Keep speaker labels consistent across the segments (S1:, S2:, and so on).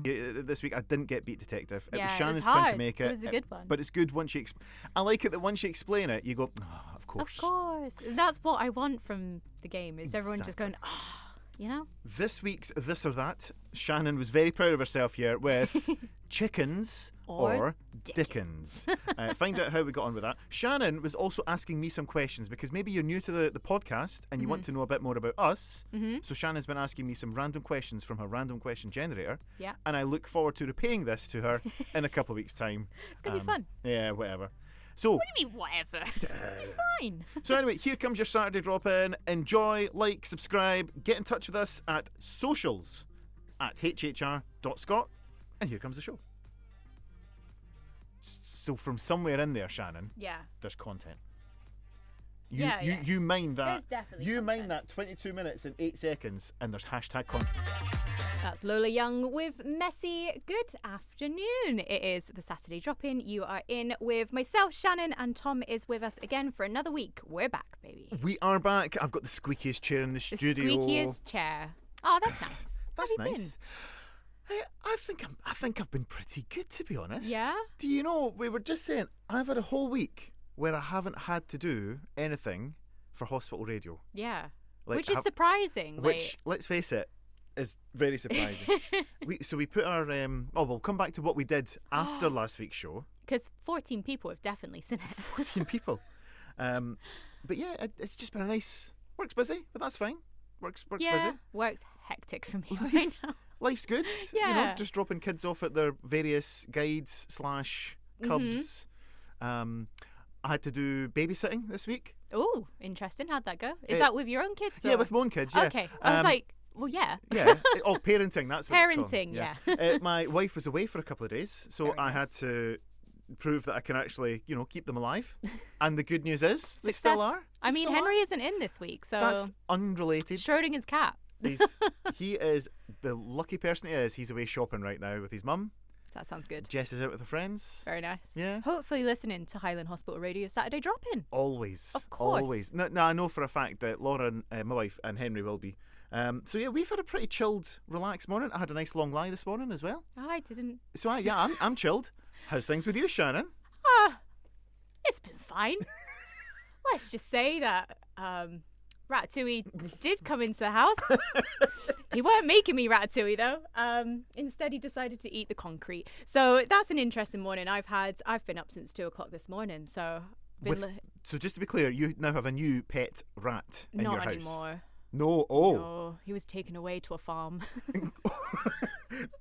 S1: This week I didn't get Beat Detective. It
S2: Yeah,
S1: was
S2: it
S1: Shannon's
S2: was
S1: turn to
S2: hard.
S1: make it.
S2: It was a good one.
S1: But it's good once you... I like it that once you explain it, you go, oh, of course.
S2: Of course. That's what I want from the game, is everyone just going, you know?
S1: This week's This or That, Shannon was very proud of herself here with chickens or Dickens. Find out how we got on with that. Shannon was also asking me some questions because maybe you're new to the podcast and you want to know a bit more about us. So Shannon's been asking me some random questions from her random question generator.
S2: Yeah.
S1: And I look forward to repaying this to her in a couple of weeks' time.
S2: It's going to be fun.
S1: Yeah, whatever. So,
S2: What do you mean, whatever? It'll be fine.
S1: So anyway, here comes your Saturday drop-in. Enjoy, like, subscribe, get in touch with us at socials at hhr.scot, and here comes the show. So from somewhere in there, Shannon,
S2: Yeah.
S1: there's content.
S2: Yeah.
S1: You mind that.
S2: There's definitely
S1: You
S2: content.
S1: mind that 22 minutes and 8 seconds, and there's hashtag content.
S2: That's Lola Young with Messy. Good afternoon. It is the Saturday drop-in. You are in with myself, Shannon, and Tom is with us again for another week. We're back, baby.
S1: We are back. I've got the squeakiest chair in the
S2: The
S1: studio.
S2: squeakiest chair. Oh, that's nice.
S1: That's
S2: How have you
S1: nice. Hey, I think I've been pretty good, to be honest.
S2: Yeah?
S1: Do you know, we were just saying, I've had a whole week where I haven't had to do anything for hospital radio.
S2: been? Yeah.
S1: Like,
S2: Which is surprising.
S1: Which, let's face it, is very surprising. we put our we'll come back to what we did after last week's show.
S2: Because 14 people have definitely seen it.
S1: 14 people. But yeah, it's just been a nice... Work's busy, but that's fine. Work's busy.
S2: Work's hectic for me right now.
S1: Life's good. You know,
S2: Yeah.
S1: just dropping kids off at their various guides / cubs. I had to do babysitting this week.
S2: Oh, interesting. How'd that go? Is that with your own kids?
S1: Yeah,
S2: or-
S1: with my own kids, yeah.
S2: Okay. I was like, well, yeah.
S1: Yeah. Oh, parenting, that's what it's
S2: Parenting,
S1: called. My wife was away for a couple of days, so
S2: Very
S1: I
S2: nice.
S1: had to prove that I can actually, keep them alive. And the good news is, they
S2: Success.
S1: still are.
S2: I
S1: They
S2: mean,
S1: still
S2: Henry
S1: are.
S2: isn't in this week, so
S1: That's unrelated.
S2: Schrodinger's cat.
S1: He is the lucky person he is. He's away shopping right now with his mum.
S2: That sounds good.
S1: Jess is out with her friends.
S2: Very nice.
S1: Yeah.
S2: Hopefully listening to Highland Hospital Radio Saturday drop-in.
S1: Always.
S2: Of course.
S1: Always. No, I know for a fact that Laura, and my wife, and Henry will be. So yeah, we've had a pretty chilled, relaxed morning. I had a nice long lie this morning as well.
S2: Oh, I didn't.
S1: So I'm chilled. How's things with you, Shannon?
S2: It's been fine. Let's just say that Ratatouille did come into the house. He weren't making me ratatouille though. Instead, he decided to eat the concrete. So that's an interesting morning. I've been up since 2:00 this morning. So
S1: So just to be clear, you now have a new pet rat in
S2: not
S1: your house.
S2: anymore.
S1: No. Oh.
S2: No, he was taken away to a farm.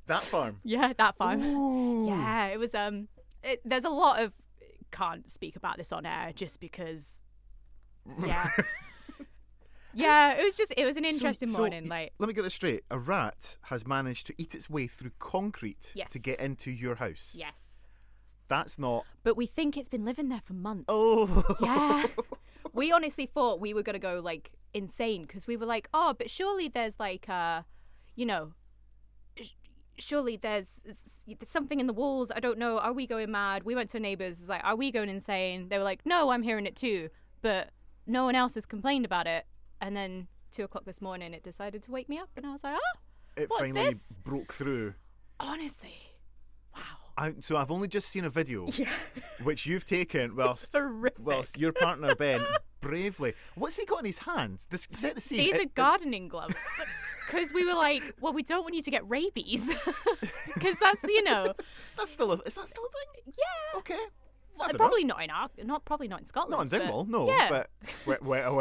S1: That farm.
S2: Yeah, that farm.
S1: Ooh.
S2: Yeah, it was. There's a lot of can't speak about this on air just because. Yeah. Yeah, it was an interesting morning. Like,
S1: let me get this straight. A rat has managed to eat its way through concrete
S2: Yes.
S1: to get into your house.
S2: yes,
S1: That's not.
S2: but we think it's been living there for months.
S1: Oh.
S2: Yeah. We honestly thought we were gonna go like insane because we were like, oh, but surely there's like, surely there's something in the walls. I don't know. Are we going mad? We went to a neighbour's. It's like, are we going insane? They were like, no, I'm hearing it too, but no one else has complained about it. And then 2:00 this morning, it decided to wake me up, and I was like, oh,
S1: It
S2: what's
S1: finally
S2: this?
S1: broke through.
S2: Honestly, wow.
S1: So I've only just seen a video,
S2: Yeah.
S1: which you've taken whilst
S2: Horrific.
S1: your partner Ben bravely. What's he got in his hands? Set the scene.
S2: These are gardening gloves. Because we were like, well, we don't want you to get rabies. Because that's,
S1: That's still is that still a thing?
S2: yeah.
S1: Okay. I don't
S2: Probably
S1: know.
S2: probably not in Scotland.
S1: Not in Dingwall, no.
S2: Yeah.
S1: But well.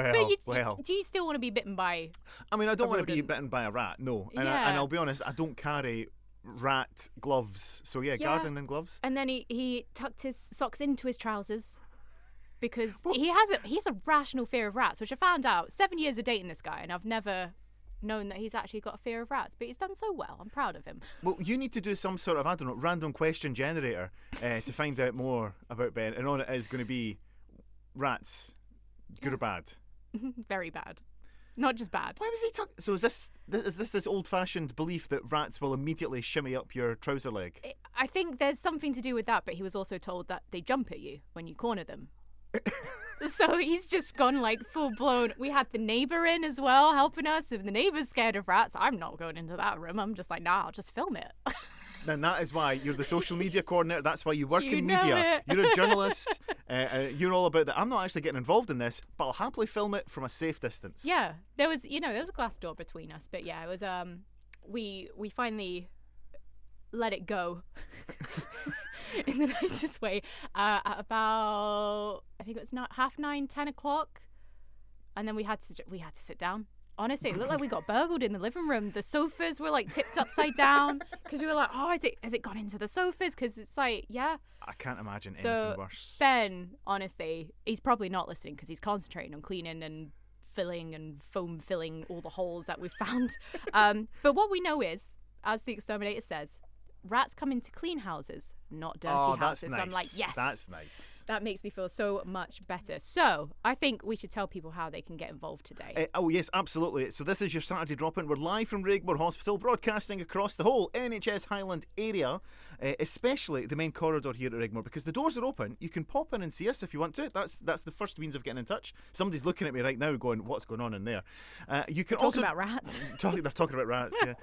S2: But do you still want to be bitten by?
S1: I mean, I don't want to be
S2: rodent.
S1: bitten by a rat, no. And,
S2: Yeah.
S1: and I'll be honest, I don't carry rat gloves. So yeah, gardening gloves.
S2: And then he tucked his socks into his trousers because he has a rational fear of rats, which I found out 7 years of dating this guy, and I've never known that he's actually got a fear of rats. But he's done so well. I'm proud of him.
S1: Well, you need to do some sort of, I don't know, random question generator to find out more about Ben. And on it is going to be rats, good or bad.
S2: Very bad. Not just bad.
S1: Why was he talking? So is this old-fashioned belief that rats will immediately shimmy up your trouser leg?
S2: I think there's something to do with that, but he was also told that they jump at you when you corner them. So he's just gone like full blown. We had the neighbour in as well helping us. If the neighbour's scared of rats, I'm not going into that room. I'm just like, nah, I'll just film it.
S1: And that is why you're the social media coordinator. That's why you work
S2: You
S1: in
S2: know
S1: media.
S2: it.
S1: You're a journalist. You're all about that. I'm not actually getting involved in this, but I'll happily film it from a safe distance.
S2: Yeah, there was a glass door between us, but yeah, it was we finally let it go in the nicest way at about, I think it was not 9:30, 10 o'clock, and then we had to sit down. Honestly, it looked like we got burgled in the living room. The sofas were like tipped upside down because we were like, oh, has it gone into the sofas? Because it's like, yeah.
S1: I can't imagine anything worse.
S2: Ben, honestly, he's probably not listening because he's concentrating on cleaning and filling and foam filling all the holes that we've found. But what we know is, as the exterminator says, rats come into clean houses, not dirty houses.
S1: Nice.
S2: So I'm like, yes.
S1: That's nice.
S2: That makes me feel so much better. So I think we should tell people how they can get involved today.
S1: Oh, yes, absolutely. So this is your Saturday drop-in. We're live from Raigmore Hospital, broadcasting across the whole NHS Highland area, especially the main corridor here at Raigmore, because the doors are open. You can pop in and see us if you want to. That's the first means of getting in touch. Somebody's looking at me right now going, what's going on in there? You can
S2: Talking about rats.
S1: They're talking about rats, yeah.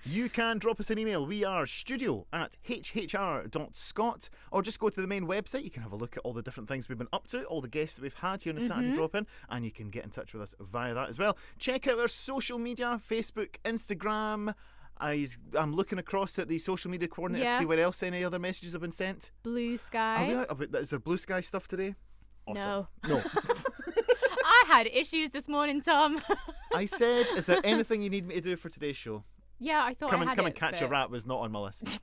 S1: You can drop us an email. We are studio@hhr.scot, or just go to the main website. You can have a look at all the different things we've been up to, all the guests that we've had here on the Saturday drop-in, and you can get in touch with us via that as well. Check out our social media, Facebook, Instagram. I'm looking across at the social media coordinator to see where else any other messages have been sent.
S2: BlueSky.
S1: Is there BlueSky stuff today? Awesome.
S2: No.
S1: No.
S2: I had issues this morning, Tom.
S1: I said, is there anything you need me to do for today's show?
S2: Yeah, I thought
S1: Come
S2: I had
S1: and catch a rat was not on my list.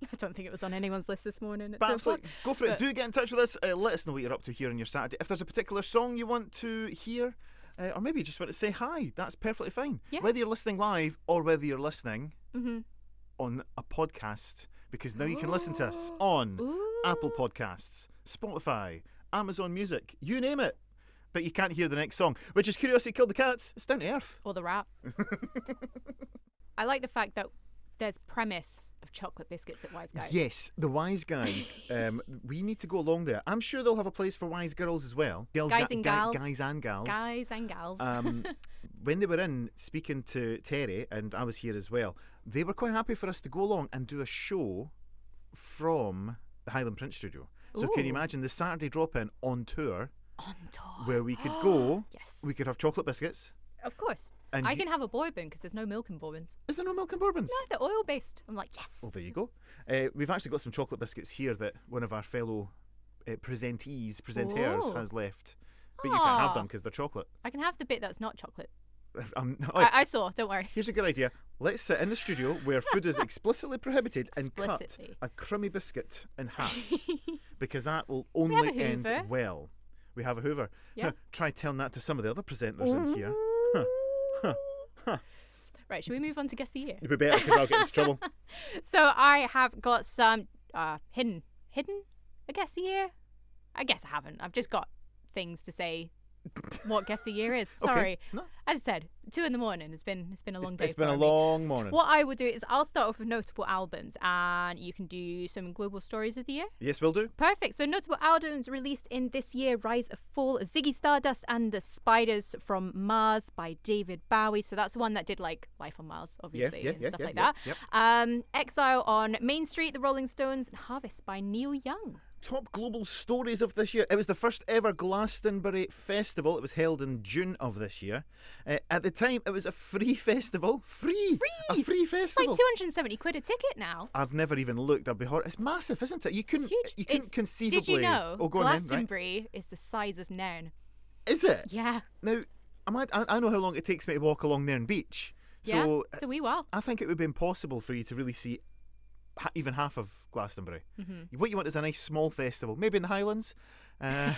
S2: I don't think it was on anyone's list this morning.
S1: But absolutely, go for it. Do get in touch with us. Let us know what you're up to here on your Saturday. If there's a particular song you want to hear, or maybe you just want to say hi, that's perfectly fine. Yeah. Whether you're listening live or whether you're listening on a podcast, because now you can listen to us on Apple Podcasts, Spotify, Amazon Music, you name it. But you can't hear the next song, which is Curiosity Killed the Cats. It's down to earth.
S2: Or the rat. I like the fact that there's premise of chocolate biscuits at Wise Guys.
S1: Yes, the Wise Guys. We need to go along there. I'm sure they'll have a place for Wise Girls as well.
S2: Guys and gals.
S1: Guys and gals.
S2: Guys and gals.
S1: When they were in speaking to Terry, and I was here as well, they were quite happy for us to go along and do a show from the Highland Print Studio. So can you imagine the Saturday drop-in on tour?
S2: On tour.
S1: Where we could go.
S2: Yes.
S1: We could have chocolate biscuits.
S2: Of course.
S1: And
S2: I can have a bourbon because there's no milk in bourbons.
S1: Is there no milk in bourbons?
S2: No, they're oil-based. I'm like, yes.
S1: Well, there you go. We've actually got some chocolate biscuits here that one of our fellow presenters has left. But you can't have them because they're chocolate.
S2: I can have the bit that's not chocolate.
S1: I
S2: saw, don't worry.
S1: Here's a good idea. Let's sit in the studio where food is explicitly prohibited and cut a crummy biscuit in half. Because that will only end well. We have a Hoover.
S2: Yeah.
S1: Try telling that to some of the other presenters in here.
S2: Right, should we move on to Guess the Year?
S1: It'd be better because I'll get into trouble.
S2: So I have got some hidden a Guess the Year? I guess I haven't. I've just got things to say what Guess the Year is. Sorry.
S1: Okay. No.
S2: As I said, 2 a.m. It's been a long day.
S1: It's been a long morning.
S2: What I will do is I'll start off with notable albums, and you can do some global stories of the year.
S1: Yes, we'll do.
S2: Perfect. So notable albums released in this year: Rise and Fall of Ziggy Stardust and the Spiders from Mars by David Bowie. So that's the one that did like Life on Mars, obviously, and stuff like that.
S1: Yep.
S2: Exile on Main Street, the Rolling Stones, and Harvest by Neil Young.
S1: Top global stories of this year. It was the first ever Glastonbury festival. It was held in June of this year. At the time, it was a free festival. Free! A free festival.
S2: It's like £270 a ticket now.
S1: I've never even looked. I'd be horrible. It's massive, isn't it? You couldn't conceivably...
S2: Did you know
S1: Glastonbury
S2: right? is the size of Nairn?
S1: Is it?
S2: Yeah.
S1: Now, I know how long it takes me to walk along Nairn Beach. So,
S2: yeah, so we will.
S1: I think it would be impossible for you to really see even half of Glastonbury. Mm-hmm. What you want is a nice small festival, maybe in the Highlands. I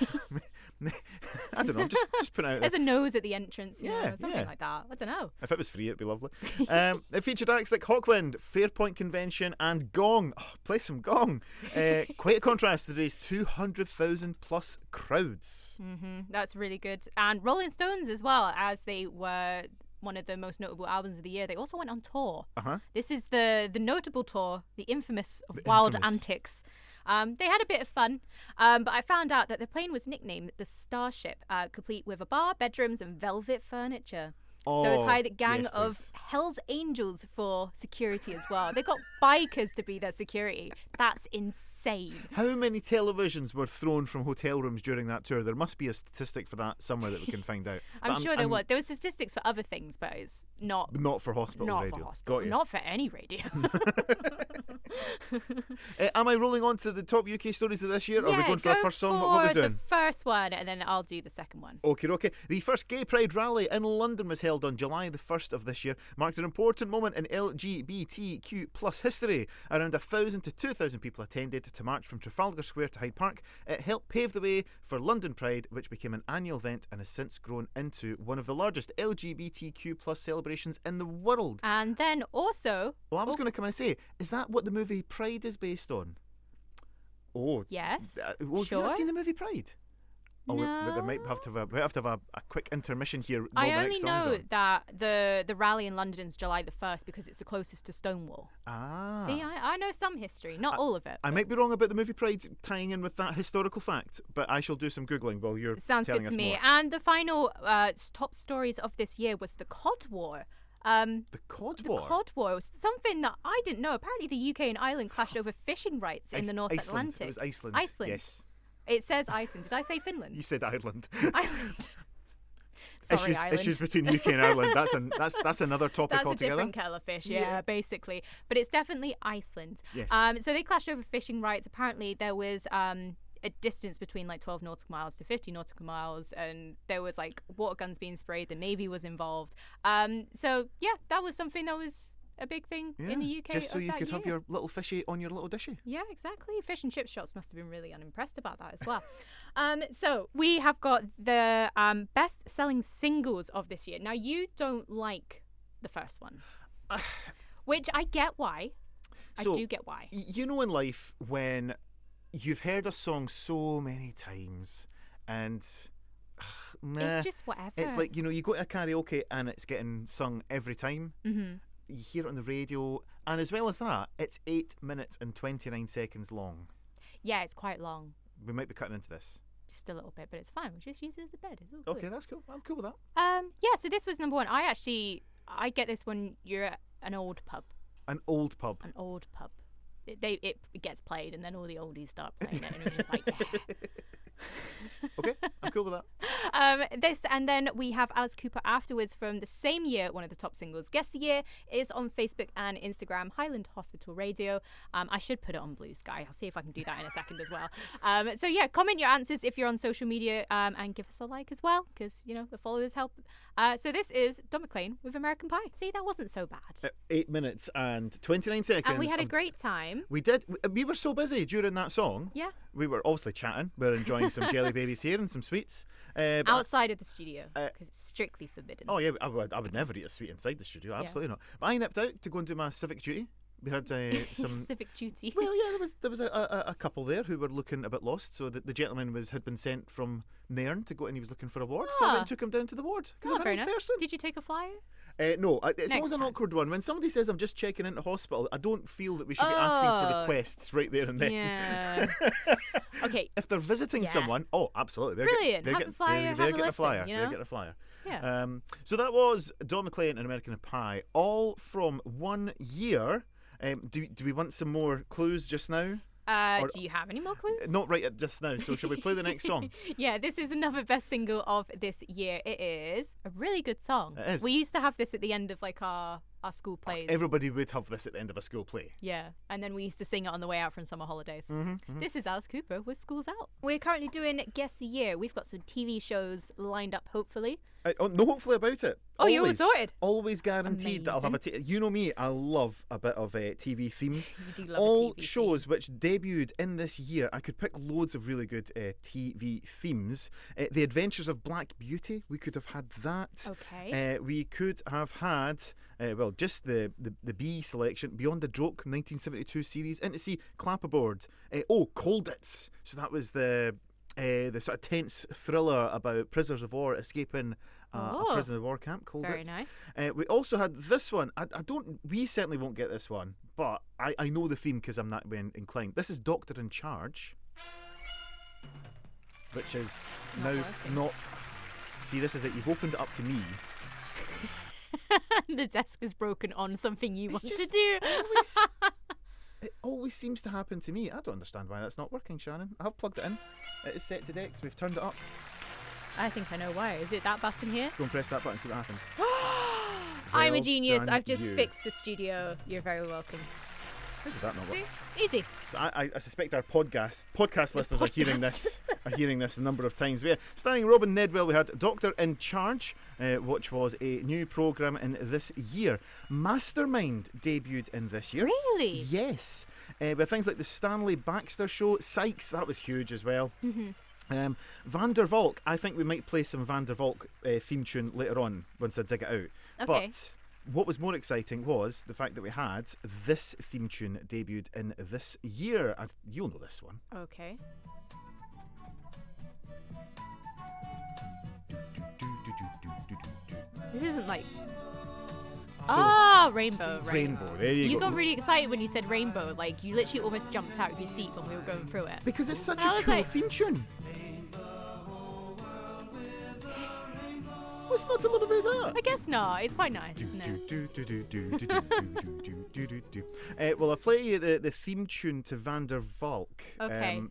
S1: don't know. Just put out.
S2: There's a nose at the entrance, something like that. I don't know.
S1: If it was free, it'd be lovely. It featured acts like Hawkwind, Fairpoint Convention, and Gong. Oh, play some Gong. Quite a contrast to today's 200,000 plus crowds.
S2: Mm-hmm. That's really good. And Rolling Stones as well, as they were one of the most notable albums of the year. They also went on tour. This is the notable tour, the infamous Wild Antics. They had a bit of fun, but I found out that the plane was nicknamed the Starship, complete with a bar, bedrooms, and velvet furniture. Stowe
S1: Oh,
S2: hired a gang
S1: yes,
S2: of
S1: please.
S2: Hell's Angels for security as well. They got bikers to be their security. That's insane.
S1: How many televisions were thrown from hotel rooms during that tour? There must be a statistic for that somewhere that we can find out.
S2: I'm sure there was. There were statistics for other things, but it's not.
S1: Not for hospital
S2: Not
S1: radio.
S2: for hospital.
S1: Got you.
S2: Not for any radio.
S1: Am I rolling on to the top UK stories of this year? Or are we going for our first song? What are we doing?
S2: The first one, and then I'll do the second one.
S1: Okay. The first Gay Pride rally in London was held on July the 1st of this year, marked an important moment in LGBTQ plus history. Around 1,000 to 2,000 people attended to march from Trafalgar Square to Hyde Park. It helped pave the way for London Pride, which became an annual event and has since grown into one of the largest LGBTQ plus celebrations in the world.
S2: And then also...
S1: Well, I was going to come and say, is that what the movie Pride is based on? Oh.
S2: Yes.
S1: Well,
S2: Sure.
S1: Have you not seen the movie Pride? Oh,
S2: No.
S1: we might have to have a quick intermission here.
S2: I
S1: while the
S2: only
S1: next song's
S2: know
S1: on.
S2: that the rally in London's July the 1st because it's the closest to Stonewall.
S1: Ah.
S2: See, I know some history, not all of it.
S1: I might be wrong about the movie Pride tying in with that historical fact, but I shall do some Googling while you're
S2: Sounds
S1: telling
S2: good
S1: us
S2: to me.
S1: more.
S2: And the final top stories of this year was the Cod War.
S1: The Cod
S2: The
S1: War?
S2: Cod War was something that I didn't know. Apparently, the UK and Ireland clashed over fishing rights in the North
S1: Iceland.
S2: Atlantic.
S1: It was Iceland.
S2: Iceland.
S1: Yes.
S2: It says Iceland. Did I say Finland?
S1: You said Ireland.
S2: Ireland. Sorry, Ireland.
S1: Issues between UK and Ireland. That's another topic
S2: That's
S1: altogether.
S2: a different kettle of fish, yeah, basically. But it's definitely Iceland.
S1: Yes.
S2: So they clashed over fishing rights. Apparently, there was a distance between like 12 nautical miles to 50 nautical miles, and there was like water guns being sprayed. The Navy was involved. So yeah, that was something that was a big thing in the UK.
S1: Just so
S2: of
S1: you
S2: that
S1: could have
S2: year.
S1: your little fishy on your little dishy.
S2: Yeah, exactly. Fish and chip shops must have been really unimpressed about that as well. So we have got the best-selling singles of this year. Now, you don't like the first one, which I get why.
S1: So,
S2: I do get why.
S1: You know, in life, when you've heard a song so many times and meh,
S2: It's just whatever.
S1: it's like, you go to a karaoke and it's getting sung every time.
S2: Mm-hmm.
S1: You hear it on the radio, and as well as that, it's 8 minutes and 29 seconds long.
S2: Yeah, it's quite long.
S1: We might be cutting into this.
S2: Just a little bit, but it's fine. We just use it as a bed. It's all good.
S1: Okay, that's cool. I'm cool with that.
S2: Yeah, so this was number one. I get this when you're at an old pub.
S1: An old pub.
S2: An old pub. It gets played, and then all the oldies start playing it, and you're just like, yeah.
S1: Okay, I'm cool with that.
S2: This, and then we have Alice Cooper afterwards from the same year, one of the top singles. Guess the year is on Facebook and Instagram, Highland Hospital Radio. I should put it on BlueSky. I'll see if I can do that in a second as well. So yeah, comment your answers if you're on social media, and give us a like as well, because the followers help. So this is Don McLean with American Pie. See, that wasn't so bad.
S1: 8 minutes and 29 seconds.
S2: And we had a great time.
S1: We did. We were so busy during that song.
S2: Yeah.
S1: We were obviously chatting. We were enjoying some jelly babies here and some sweets. But
S2: Outside of the studio, because it's strictly forbidden.
S1: Oh yeah, I would never eat a sweet inside the studio. Absolutely not. But I nipped out to go and do my civic duty. We had some
S2: civic duty.
S1: Well, yeah, there was a couple there who were looking a bit lost. So the gentleman had been sent from Nairn to go, and he was looking for a ward. So I went and took him down to the ward because I'm a
S2: very
S1: nice
S2: nice.
S1: person.
S2: Did you take a flyer?
S1: No, it's
S2: Next
S1: always an
S2: time.
S1: awkward one. When somebody says I'm just checking into hospital, I don't feel that we should be asking for requests right there and then.
S2: Yeah. Okay.
S1: If they're visiting
S2: Yeah.
S1: someone, oh, absolutely.
S2: Brilliant.
S1: They're
S2: Have a flyer,
S1: They're
S2: have a
S1: getting a
S2: listen,
S1: flyer.
S2: you
S1: They're
S2: know?
S1: getting a flyer.
S2: Yeah.
S1: So that was Don McLean and American Pie, all from 1 year. Do we want some more clues just now?
S2: Do you have any more clues?
S1: Not right at just now. So shall we play the next song?
S2: Yeah, this is another best single of this year. It is a really good song.
S1: It is.
S2: We used to have this at the end of like our school plays.
S1: Everybody would have this at the end of a school play.
S2: Yeah, and then we used to sing it on the way out from summer holidays.
S1: Mm-hmm.
S2: This is Alice Cooper with School's Out. We're currently doing Guess the Year. We've got some TV shows lined up, hopefully.
S1: No, hopefully about it.
S2: Oh, you're all
S1: Always-
S2: sorted.
S1: Always guaranteed that I'll have
S2: Amazing.
S1: you know me, I love a bit of TV themes.
S2: You do love
S1: All
S2: a TV
S1: shows which debuted in this year, I could pick loads of really good TV themes. The Adventures of Black Beauty, we could have had that.
S2: Okay.
S1: We could have had, just the B selection, Beyond the Joke, 1972 series, In to See, Clapperboard. Cold It's. So that was the sort of tense thriller about prisoners of war escaping a prisoner of war camp. Cold
S2: Very
S1: It's.
S2: nice.
S1: We also had this one. We certainly won't get this one, but I know the theme because I'm that way inclined. This is Doctor in Charge, which is
S2: Not
S1: now
S2: working.
S1: not. See, this is it. You've opened it up to me.
S2: The desk is broken on something you want to
S1: just
S2: do.
S1: It always seems to happen to me. I don't understand why that's not working, Shannon. I've plugged it in. It is set to Dex. We've turned it up.
S2: I think I know why. Is it that button here?
S1: Go and press that button, see what happens.
S2: I'm a
S1: Well
S2: genius.
S1: done,
S2: I've just
S1: you.
S2: fixed the studio. You're very welcome.
S1: How did that not work?
S2: See? Easy.
S1: So I suspect our podcast listeners are hearing this a number of times. Yeah, starring Robin Nedwell, we had Doctor in Charge, which was a new programme in this year. Mastermind debuted in this year.
S2: Really?
S1: Yes. With things like the Stanley Baxter Show, Sykes, that was huge as well.
S2: Mm-hmm.
S1: Van der Valk, I think we might play some Van der Valk theme tune later on once I dig it out.
S2: Okay.
S1: But what was more exciting was the fact that we had this theme tune debuted in this year. And you'll know this one.
S2: Okay. This isn't like... Rainbow. Right.
S1: Rainbow, there you go.
S2: You got really excited when you said rainbow. Like, you literally almost jumped out of your seat when we were going through it.
S1: Because it's such
S2: I
S1: a
S2: was
S1: cool
S2: like-
S1: theme tune. What's not to love about that?
S2: I guess not. It's quite nice, isn't it?
S1: Well, I'll play you the theme tune to Van der Valk.
S2: Okay.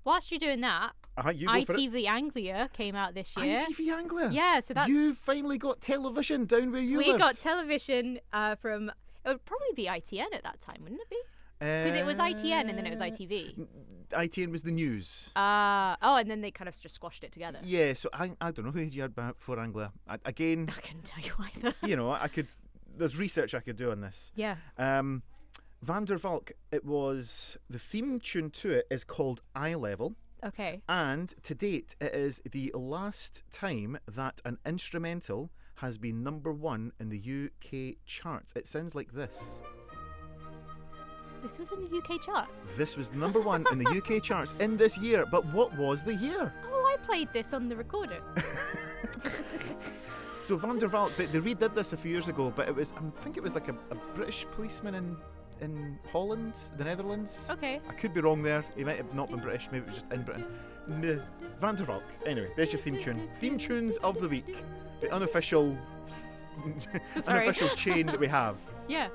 S2: Whilst you're doing that,
S1: You go for it.
S2: ITV Anglia came out this year.
S1: ITV Anglia?
S2: Yeah, so that's...
S1: You finally got television down where you
S2: We
S1: lived.
S2: got television from... It would probably be ITN at that time, wouldn't it be? Because it was ITN and then it was ITV.
S1: ITN was the news.
S2: And then they kind of just squashed it together.
S1: Yeah, so I don't know who you had before Anglia. Again,
S2: I couldn't tell you either.
S1: you know, there's research I could do on this.
S2: Yeah.
S1: Van der Valk, the theme tune to it is called Eye Level.
S2: Okay.
S1: And to date, it is the last time that an instrumental has been #1 in the UK charts. It sounds like this.
S2: This was in the UK charts.
S1: This was #1 in the UK charts in this year. But what was the year?
S2: Oh, I played this on the recorder.
S1: So Van der Valk, they redid this a few years ago, but I think it was like a British policeman in Holland, the Netherlands.
S2: Okay.
S1: I could be wrong there. He might have not been British. Maybe it was just in Britain. Van der Valk. Anyway, there's your theme tune. Theme tunes of the week. The unofficial chain that we have.
S2: Yeah.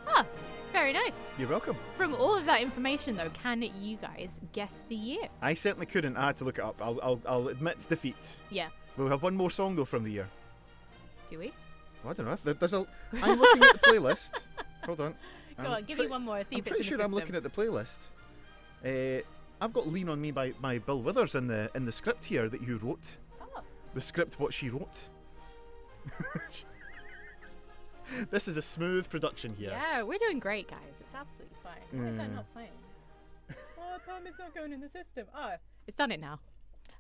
S2: Ah, very nice.
S1: You're welcome.
S2: From all of that information, though, can you guys guess the year?
S1: I certainly couldn't. I had to look it up. I'll admit defeat.
S2: Yeah.
S1: We'll have one more song though from the year.
S2: Do we?
S1: Well, I don't know. I'm looking at the playlist. Hold on.
S2: Go on, give me one more. See if it's in the
S1: I'm pretty sure I'm
S2: system.
S1: looking at the playlist. I've got "Lean on Me" by Bill Withers in the script here that you wrote.
S2: Oh.
S1: The script, what she wrote. This is a smooth production here.
S2: Yeah, we're doing great, guys. It's absolutely fine. Why is that not playing? Oh, Tom is not going in the system. Oh, it's done it now.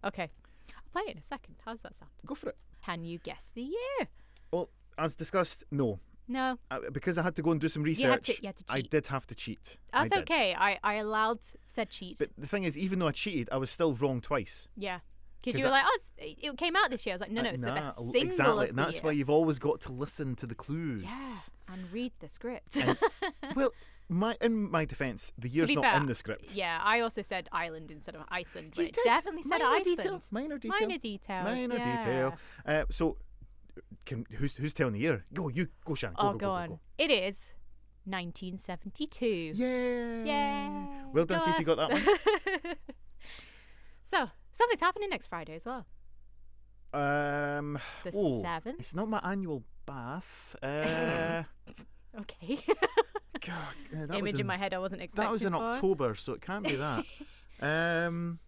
S2: Okay. I'll play it in a second. How's that sound?
S1: Go for it.
S2: Can you guess the year?
S1: Well, as discussed, no.
S2: No.
S1: Because I had to go and do some research.
S2: You had to cheat.
S1: I did have to cheat.
S2: That's
S1: I did.
S2: okay. I allowed said cheat.
S1: But the thing is, even though I cheated, I was still wrong twice.
S2: Yeah. Because
S1: 'Cause
S2: you were like, it came out this year. I was like, no, it's the best single
S1: exactly,
S2: of
S1: and
S2: the
S1: that's
S2: year.
S1: why you've always got to listen to the clues.
S2: Yeah, and read the script.
S1: Well, in my defence, the year's
S2: be
S1: not
S2: fair,
S1: in the script.
S2: Yeah, I also said Ireland instead of Iceland, but
S1: You
S2: it
S1: did.
S2: definitely said
S1: Minor
S2: Iceland.
S1: detail. Minor detail.
S2: Minor details.
S1: Minor
S2: yeah.
S1: detail. So, who's telling the year? Go, Shannon. Go,
S2: Oh,
S1: go,
S2: go on. It is 1972.
S1: Yeah.
S2: Yeah.
S1: Well done to you if you got that one.
S2: So, something's happening next Friday as well. The 7th?
S1: It's not my annual bath.
S2: Okay.
S1: God, that
S2: Image
S1: was
S2: in my head I wasn't expecting
S1: That was in
S2: for.
S1: October, so it can't be that.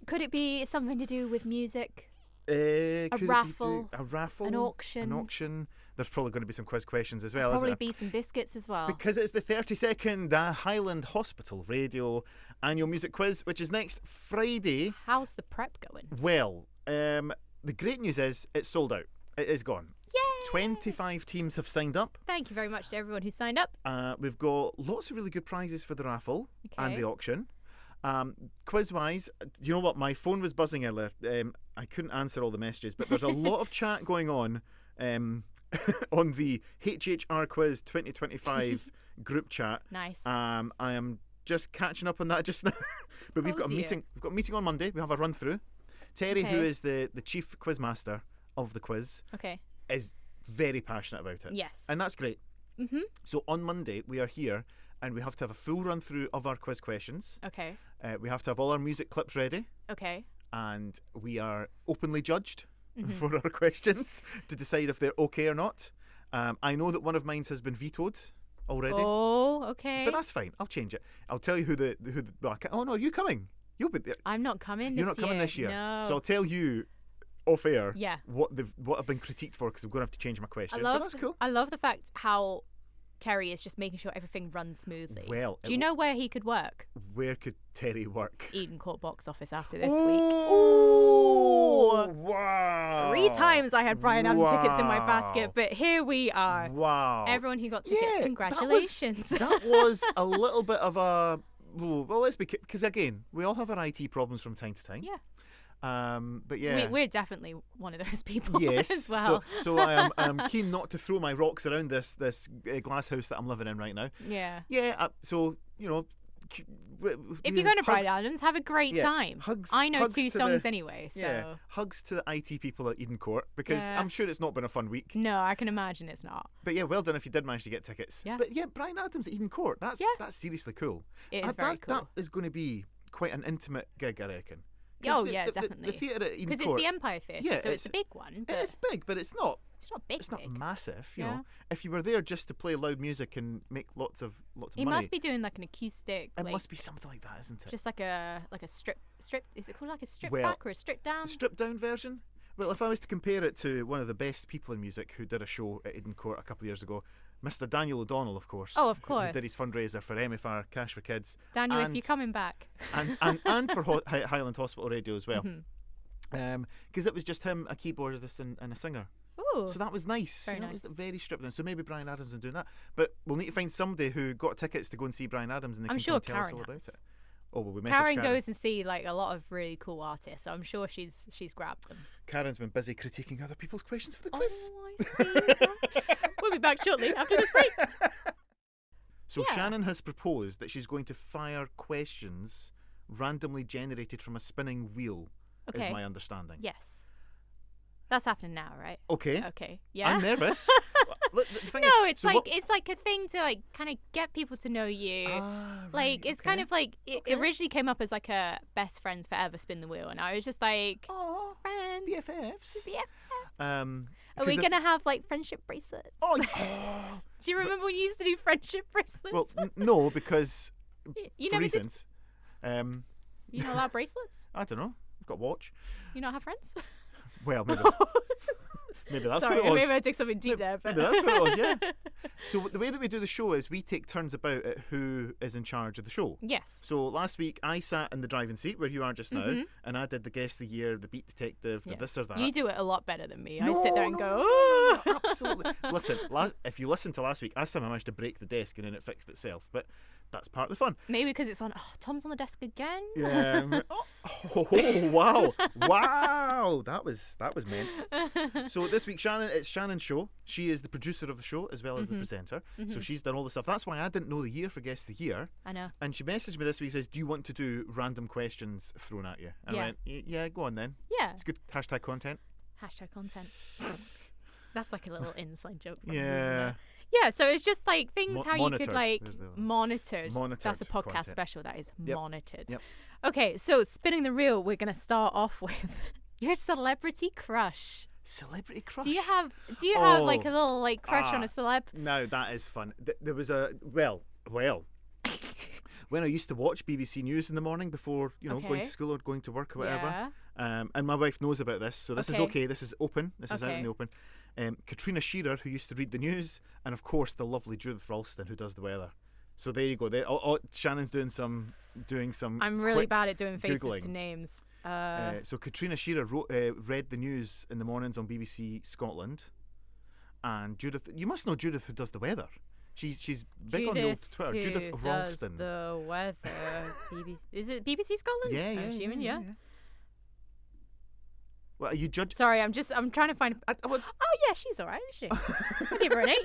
S2: Could it be something to do with music?
S1: A
S2: raffle,
S1: a raffle,
S2: an auction.
S1: An auction. There's probably going to be some quiz questions as well,
S2: Probably
S1: isn't there?
S2: be some biscuits as well.
S1: Because it's the 32nd Highland Hospital Radio Annual Music Quiz, which is next Friday.
S2: How's the prep going?
S1: Well, the great news is it's sold out. It is gone.
S2: Yay!
S1: 25 teams have signed up.
S2: Thank you very much to everyone who signed up.
S1: We've got lots of really good prizes for the raffle and
S2: Okay.
S1: the auction. Quiz-wise, you know what? My phone was buzzing earlier. I couldn't answer all the messages, but there's a lot of chat going on on the HHR Quiz 2025 group chat.
S2: Nice.
S1: I am just catching up on that just now. But we've
S2: Oh,
S1: got a
S2: dear.
S1: meeting. We've got a meeting on Monday. We have a run through. Terry, who
S2: Okay.
S1: is the chief quizmaster of the quiz,
S2: Okay.
S1: is very passionate about it.
S2: Yes.
S1: And that's great.
S2: Mm-hmm.
S1: So on Monday, we are here and we have to have a full run through of our quiz questions.
S2: Okay.
S1: We have to have all our music clips ready.
S2: Okay.
S1: And we are openly judged
S2: Mm-hmm.
S1: for our questions to decide if they're okay or not. I know that one of mine has been vetoed already.
S2: Oh, okay.
S1: But that's fine. I'll change it. I'll tell you who the oh no, are you coming? You'll be there.
S2: I'm not coming this year.
S1: You're not coming this year.
S2: No.
S1: So I'll tell you off air
S2: Yeah.
S1: what I've been critiqued for, because I'm going to have to change my question. But that's cool.
S2: I love the fact how Terry is just making sure everything runs smoothly.
S1: Well,
S2: do you know where he could work?
S1: Where could Terry work?
S2: Eden Court box office after this week.
S1: Oh, wow.
S2: 3 times I had Brian Adam tickets in my basket, but here we are.
S1: Wow.
S2: Everyone who got tickets, congratulations.
S1: That was a little bit of a... Well, let's be... Because, again, we all have our IT problems from time to time.
S2: Yeah.
S1: But yeah,
S2: we're definitely one of those people
S1: yes.
S2: as well.
S1: So I am keen not to throw my rocks around this glass house that I'm living in right now.
S2: Yeah.
S1: Yeah. So
S2: if you're going to Brian Adams, have a great time.
S1: Hugs.
S2: I know
S1: hugs
S2: 2 songs anyway. So
S1: yeah. Hugs to the IT people at Eden Court, because
S2: Yeah.
S1: I'm sure it's not been a fun week.
S2: No, I can imagine it's not.
S1: But yeah, well done if you did manage to get tickets.
S2: Yeah.
S1: But yeah, Brian Adams at Eden Court. That's seriously cool.
S2: It is very cool.
S1: That is going to be quite an intimate gig, I reckon.
S2: Oh, yeah, definitely.
S1: The theatre at Eden Court.
S2: Because it's the Empire Theatre, so it's a big one. But
S1: it's big, but it's not.
S2: It's not big.
S1: It's not massive, you
S2: Yeah.
S1: know. If you were there just to play loud music and make lots of
S2: He
S1: money,
S2: must be doing like an acoustic.
S1: it
S2: like,
S1: must be something like that, isn't it?
S2: just like a strip. Is it called like a strip
S1: Well,
S2: back or a strip down?
S1: Stripped down version. Well, if I was to compare it to one of the best people in music who did a show at Eden Court a couple of years ago, Mr. Daniel O'Donnell, of course.
S2: Oh, of
S1: who
S2: course.
S1: did his fundraiser for MFR Cash for Kids.
S2: Daniel, if
S1: and-
S2: you're coming back.
S1: and for Highland Hospital Radio as well.
S2: Mm-hmm.
S1: Because it was just him, a keyboardist and a singer.
S2: Ooh.
S1: So that was nice.
S2: Very
S1: It
S2: nice.
S1: was very stripped down. So maybe Brian Adams is doing that. But we'll need to find somebody who got tickets to go and see Brian Adams, and they
S2: I'm
S1: can
S2: sure
S1: come and tell us
S2: Karen
S1: all about
S2: has.
S1: it. Oh, well, we messaged
S2: Karen goes and see like a lot of really cool artists, so I'm sure she's grabbed them.
S1: Karen's been busy critiquing other people's questions for the quiz.
S2: Oh, I see. We'll be back shortly after this break.
S1: So
S2: Yeah.
S1: Shannon has proposed that she's going to fire questions randomly generated from a spinning wheel,
S2: Okay.
S1: is my understanding.
S2: Yes. That's happening now, right?
S1: Okay.
S2: Okay. Yeah.
S1: I'm nervous. Look, the thing
S2: No,
S1: is,
S2: it's
S1: so
S2: like
S1: what-
S2: it's like a thing to like kind of get people to know you.
S1: Ah,
S2: like
S1: right,
S2: it's kind
S1: okay.
S2: of like it
S1: Okay.
S2: originally came up as like a best friends forever spin the wheel, and I was just like
S1: Aw,
S2: friends.
S1: BFFs.
S2: Yeah.
S1: Are
S2: Are we gonna have like friendship bracelets?
S1: Oh, oh.
S2: Do you remember when you used to do friendship bracelets?
S1: Well, no, because
S2: you
S1: for
S2: never
S1: reasons.
S2: You not allowed bracelets?
S1: I don't know. I've got a watch.
S2: You not have friends?
S1: Well, maybe that's
S2: Sorry,
S1: what it was.
S2: maybe I took something deep there. But
S1: Maybe that's what it was. Yeah. So the way that we do the show is we take turns about at who is in charge of the show.
S2: Yes.
S1: So last week I sat in the driving seat where you are just now, and I did the guest of the year, the beat detective, the
S2: Yeah.
S1: this or that.
S2: You do it a lot better than me. I
S1: No,
S2: sit there and
S1: no,
S2: go,
S1: no,
S2: oh.
S1: no, absolutely. Listen, if you listen to last week, I somehow managed to break the desk and then it fixed itself. But that's part of the fun.
S2: Maybe because it's on. Oh, Tom's on the desk again.
S1: Yeah. Oh, wow, wow, that was meant. So this week, it's Shannon's show. She is the producer of the show as well as the presenter. So she's done all the stuff. That's why I didn't know the year for guest of the year.
S2: I know.
S1: And she messaged me this week, says, "Do you want to do random questions thrown at you?" And
S2: Yeah.
S1: I went, "Yeah, go on then.
S2: Yeah.
S1: It's good hashtag content."
S2: Hashtag content. That's like a little inside joke. from us,
S1: Yeah.
S2: isn't it? Yeah, so it's just like things how you
S1: Monitored.
S2: could like
S1: There's the other one.
S2: monitored.
S1: Monitored
S2: That's a podcast
S1: content.
S2: special that is
S1: Yep.
S2: monitored.
S1: Yep.
S2: Okay, so spinning the reel, we're gonna start off with your celebrity crush.
S1: Celebrity crush.
S2: Do you have like a
S1: Oh.
S2: little like crush on a celeb?
S1: No, that is fun. There was a well. When I used to watch BBC News in the morning before, going
S2: Okay.
S1: to school or going to work or whatever,
S2: Yeah.
S1: and my wife knows about this, so this is
S2: Okay.
S1: okay. This is open. This is out
S2: Okay.
S1: in the open. Katrina Shearer, who used to read the news, and of course the lovely Judith Ralston, who does the weather. So there you go. Shannon's doing some.
S2: I'm really
S1: quick
S2: bad at doing faces
S1: Googling.
S2: to names.
S1: So Katrina Shearer read the news in the mornings on BBC Scotland, and Judith. You must know Judith, who does the weather. She's big on the old Twitter.
S2: who
S1: Judith
S2: does
S1: Ralston.
S2: the weather. Is it BBC Scotland?
S1: Yeah,
S2: I'm assuming, yeah.
S1: Well, are you judging?
S2: Sorry, I'm trying to find. Oh yeah, she's alright, is she? I'll give her an 8.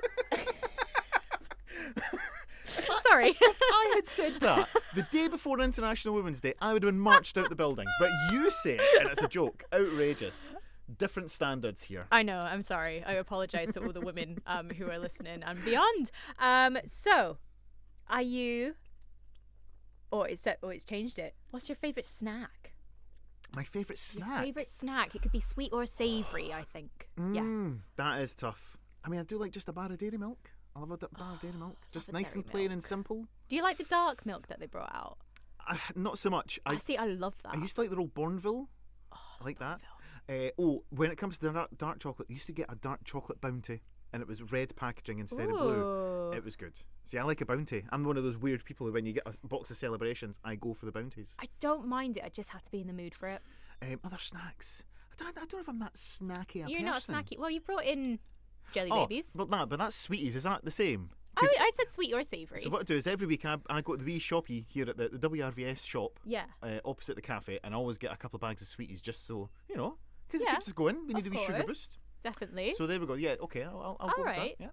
S2: Sorry.
S1: If I had said that the day before International Women's Day, I would have been marched out the building. But you say it, and it's a joke. Outrageous. different standards here.
S2: I know. I'm sorry. I apologise to all the women who are listening and beyond. So, are you? It's changed it. What's your favourite snack?
S1: My favourite snack?
S2: Your favourite snack. It could be sweet or savoury, I think. Yeah.
S1: That is tough. I mean, I do like just a bar of dairy milk. I love a bar of dairy milk. Just nice and plain and simple.
S2: Do you like the dark milk that they brought out?
S1: Not so much.
S2: I love that.
S1: I used to like the old Bourneville. I like that. When it comes to dark chocolate, I used to get a dark chocolate Bounty, and it was red packaging instead of blue. It was good. See, I like a Bounty. I'm one of those weird people who, when you get a box of Celebrations, I go for the Bounties.
S2: I don't mind it. I just have to be in the mood for it.
S1: Other snacks. I don't know if I'm that snacky.
S2: You're not snacky. Well, you brought in jelly babies.
S1: But that's sweeties. Is that the same?
S2: I said sweet or savoury.
S1: So what I do is every week I go to the wee shoppy here at the WRVS shop.
S2: Yeah.
S1: Opposite the cafe, and I always get a couple of bags of sweeties just so because it keeps us going. We need a wee sugar boost.
S2: Definitely.
S1: So there we go. Yeah. Okay. I'll go with that. Yeah.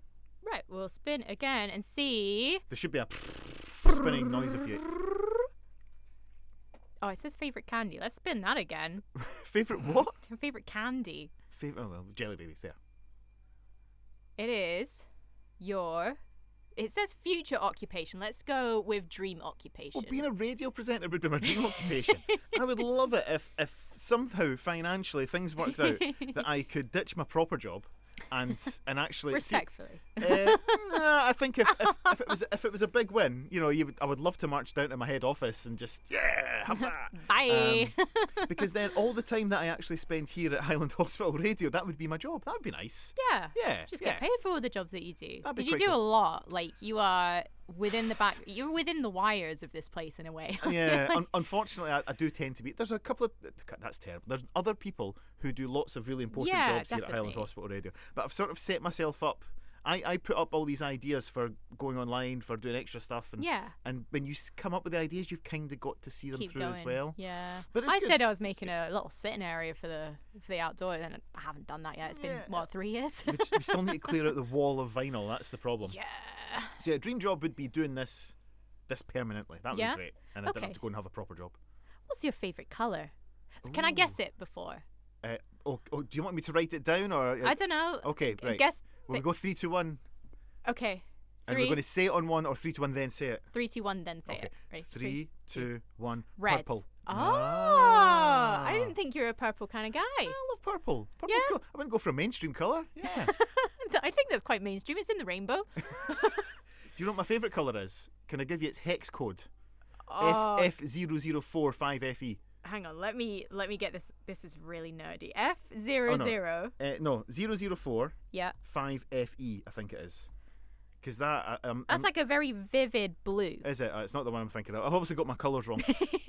S2: Right. We'll spin again and see.
S1: There should be a spinning noise effect.
S2: Oh, it says favourite candy. Let's spin that again.
S1: Favourite what?
S2: Favourite candy.
S1: Jelly babies there.
S2: It is your. It says future occupation. Let's go with dream occupation.
S1: Well, being a radio presenter would be my dream occupation. I would love it if somehow financially things worked out that I could ditch my proper job and actually
S2: respectfully.
S1: I think if it was a big win, I would love to march down to my head office and just have that.
S2: Bye.
S1: Because then all the time that I actually spend here at Highland Hospital Radio, that would be my job. That would be nice.
S2: Yeah. Just get paid for all the jobs that you do.
S1: Because
S2: you do a lot. Like you are within you're within the wires of this place in a way.
S1: Yeah. Unfortunately, I do tend to be. There's a couple of that's terrible. There's other people who do lots of really important jobs here at Highland Hospital Radio. But I've sort of set myself up. I put up all these ideas for going online, for doing extra stuff, and when you come up with the ideas, you've kind of got to see them through as well.
S2: Yeah,
S1: but
S2: I said I was making a little sitting area for the outdoor, and I haven't done that yet. It's been 3 years.
S1: We still need to clear out the wall of vinyl. That's the problem.
S2: Yeah.
S1: So a dream job would be doing this permanently. That would be great, and I don't have to go and have a proper job.
S2: What's your favourite colour? Can I guess it before?
S1: Do you want me to write it down or?
S2: I don't know.
S1: Okay, right.
S2: Guess.
S1: Will we go 3, 2, 1?
S2: Okay.
S1: And we're going to say it on one, or 3, 2, 1, then say it.
S2: 3, 2, 1, then say it. Right.
S1: 3, 2, 1.
S2: Red.
S1: Purple.
S2: Oh, I didn't think you were a purple kind of guy.
S1: I love purple. Purple's cool. I wouldn't go for a mainstream colour. Yeah.
S2: I think that's quite mainstream. It's in the rainbow.
S1: Do you know what my favourite colour is? Can I give you its hex code? F0045FE.
S2: Hang on, let me get this. This is really nerdy. F00.
S1: No, 004.
S2: Yeah.
S1: 5FE, I think it is. Because that's
S2: like a very vivid blue.
S1: Is it? It's not the one I'm thinking of. I've obviously got my colours wrong.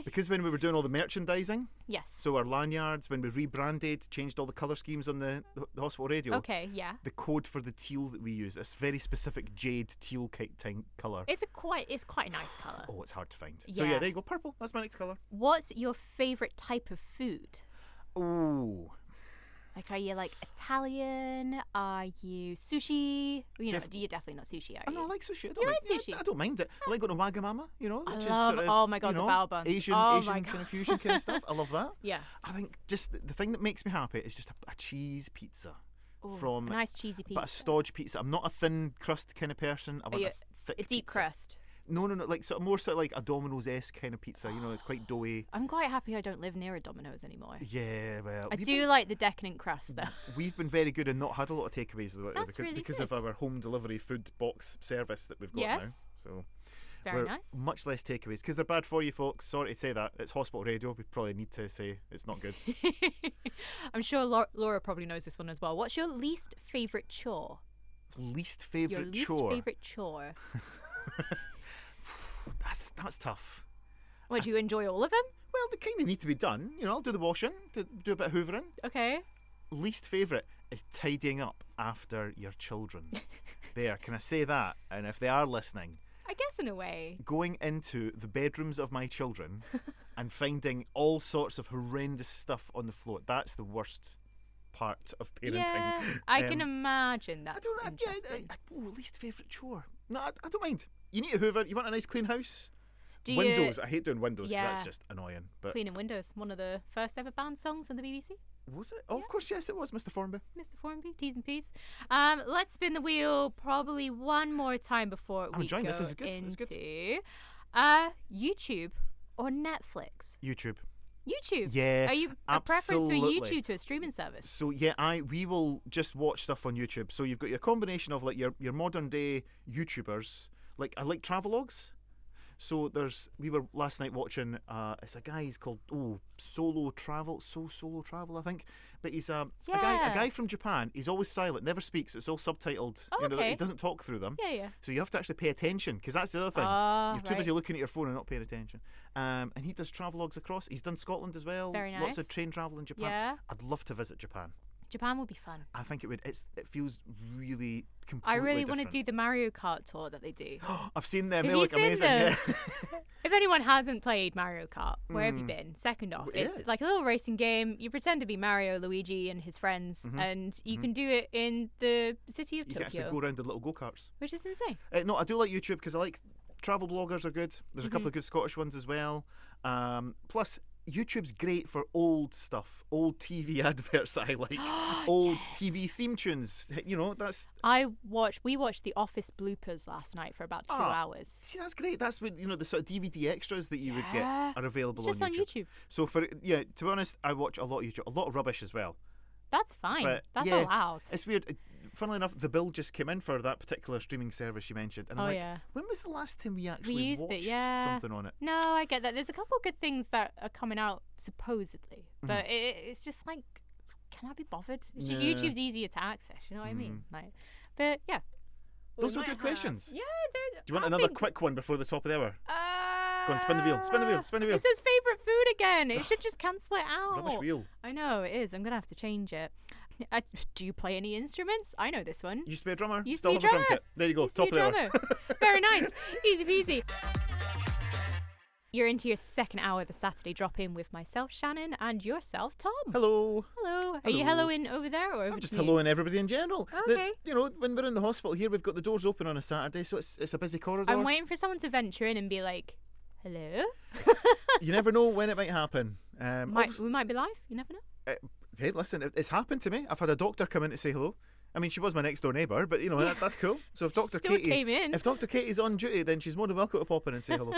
S1: Because when we were doing all the merchandising,
S2: yes.
S1: So our lanyards, when we rebranded, changed all the colour schemes on the hospital radio.
S2: Okay, yeah.
S1: The code for the teal that we use, this very specific jade teal colour.
S2: It's quite a nice colour.
S1: Oh, it's hard to find.
S2: Yeah.
S1: So yeah, there you go. Purple. That's my next colour.
S2: What's your favourite type of food?
S1: Ooh.
S2: Like, are you like Italian? Are you sushi? You're definitely not sushi, are you?
S1: No, I like sushi.
S2: You like sushi?
S1: I don't mind it. I like going to Wagamama, which is
S2: love,
S1: sort of,
S2: oh my god, the bao buns.
S1: Asian kind of fusion kind of stuff. I love that.
S2: Yeah.
S1: I think just the thing that makes me happy is just a cheese pizza.
S2: Ooh, a nice cheesy pizza.
S1: But a stodge pizza. I'm not a thin crust kind of person. I want a thick
S2: a deep
S1: pizza.
S2: crust.
S1: No, like more sort of like a Domino's-esque kind of pizza. It's quite doughy.
S2: I'm quite happy I don't live near a Domino's anymore.
S1: Yeah, well,
S2: I do like the decadent crust though.
S1: We've been very good and not had a lot of takeaways because
S2: good.
S1: of our home delivery food box service that we've got now. So
S2: very nice.
S1: Much less takeaways because they're bad for you, folks. Sorry to say that. It's hospital radio. We probably need to say it's not good.
S2: I'm sure Laura probably knows this one as well. What's your least favourite chore?
S1: Least favourite chore?
S2: Your least favourite chore.
S1: That's tough.
S2: Well, do you enjoy all of them?
S1: Well, they kind of need to be done. I'll do the washing, do a bit of hoovering.
S2: Okay.
S1: Least favourite is tidying up after your children. There, can I say that? And if they are listening,
S2: I guess in a way.
S1: Going into the bedrooms of my children and finding all sorts of horrendous stuff on the floor, that's the worst part of parenting.
S2: Yeah, I can imagine that's interesting.
S1: Least favourite chore. No, I don't mind. You need to hoover. You want a nice clean house?
S2: Windows.
S1: I hate doing windows because that's just annoying. But
S2: Cleaning windows, one of the first ever banned songs on the BBC.
S1: Was it? Oh, of course, yes, it was, Mr. Formby.
S2: Mr. Formby, T's and P's. Let's spin the wheel probably one more time before we
S1: enjoying
S2: go
S1: this. This is good. This is good.
S2: into YouTube or Netflix.
S1: YouTube.
S2: YouTube.
S1: Yeah,
S2: Are you a preference to a
S1: absolutely.
S2: YouTube to a streaming service?
S1: So yeah, we will just watch stuff on YouTube. So you've got your combination of like your modern day YouTubers. Like I like travelogues. So we were last night watching. It's a guy. He's called Solo Travel, I think. But he's a guy from Japan. He's always silent, never speaks. It's all subtitled.
S2: Oh, okay.
S1: He doesn't talk through them.
S2: Yeah.
S1: So you have to actually pay attention because that's the other thing. You're too busy looking at your phone and not paying attention. And he does travelogues across. He's done Scotland as well.
S2: Very nice.
S1: Lots of train travel in Japan.
S2: Yeah.
S1: I'd love to visit Japan.
S2: Japan would be fun.
S1: I think it would. It feels really completely
S2: I really
S1: different.
S2: want to do the Mario Kart tour that they do.
S1: I've seen them.
S2: Have
S1: They
S2: you
S1: look
S2: seen
S1: amazing.
S2: them?
S1: Yeah.
S2: If anyone hasn't played Mario Kart, where have you been? Second off,
S1: Yeah.
S2: it's like a little racing game. You pretend to be Mario, Luigi, and his friends, and you can do it in the city of
S1: You can actually
S2: Tokyo,
S1: go around the little go-karts.
S2: which is insane.
S1: No, I do like YouTube because I like travel bloggers are good. There's a couple of good Scottish ones as well. Plus, YouTube's great for old stuff, old TV adverts that I like, old TV theme tunes. You know, that's.
S2: We watched The Office bloopers last night for about 2 hours.
S1: See, that's great. That's what the sort of DVD extras that you would get are available
S2: Just
S1: on
S2: on
S1: YouTube.
S2: YouTube.
S1: So to be honest, I watch a lot of YouTube, a lot of rubbish as well.
S2: That's fine.
S1: But,
S2: That's
S1: yeah,
S2: allowed.
S1: It's weird. Funnily enough, the bill just came in for that particular streaming service you mentioned, and I'm like, when was the last time we actually
S2: used
S1: watched something on it?
S2: No, I get that. There's a couple of good things that are coming out supposedly, but it's just like, can I be bothered? YouTube's easier to access. You know what I mean? Like, but yeah.
S1: Those are good questions.
S2: Yeah.
S1: Do you want another quick one before the top of the hour? Go on, spin the wheel. Spin the wheel. Spin the wheel.
S2: It's his favourite food again. It should just cancel it out.
S1: Rubbish wheel.
S2: I know, it is. I'm going to have to change it. Do you play any instruments? I know this one.
S1: Used to be a drummer.
S2: Used
S1: Still
S2: to be
S1: have
S2: a
S1: a drum
S2: drummer.
S1: kit. There you go.
S2: Used to
S1: Top
S2: be
S1: of
S2: a
S1: the hour.
S2: drummer. Very nice. Easy peasy. You're into your second hour of the Saturday drop-in with myself, Shannon, and yourself, Tom.
S1: Hello.
S2: Hello. Are you helloing over there or over
S1: I'm just
S2: to me?
S1: helloing everybody in general.
S2: Okay.
S1: When we're in the hospital here, we've got the doors open on a Saturday, so it's a busy corridor.
S2: I'm waiting for someone to venture in and be like, hello.
S1: You never know when it might happen.
S2: We might be live. You never know.
S1: Hey, listen, it's happened to me. I've had a doctor come in to say hello. I mean, she was my next door neighbour, but that's cool. So if Dr.
S2: Still came in.
S1: If Dr. Katie's on duty, then she's more than welcome to pop in and say hello.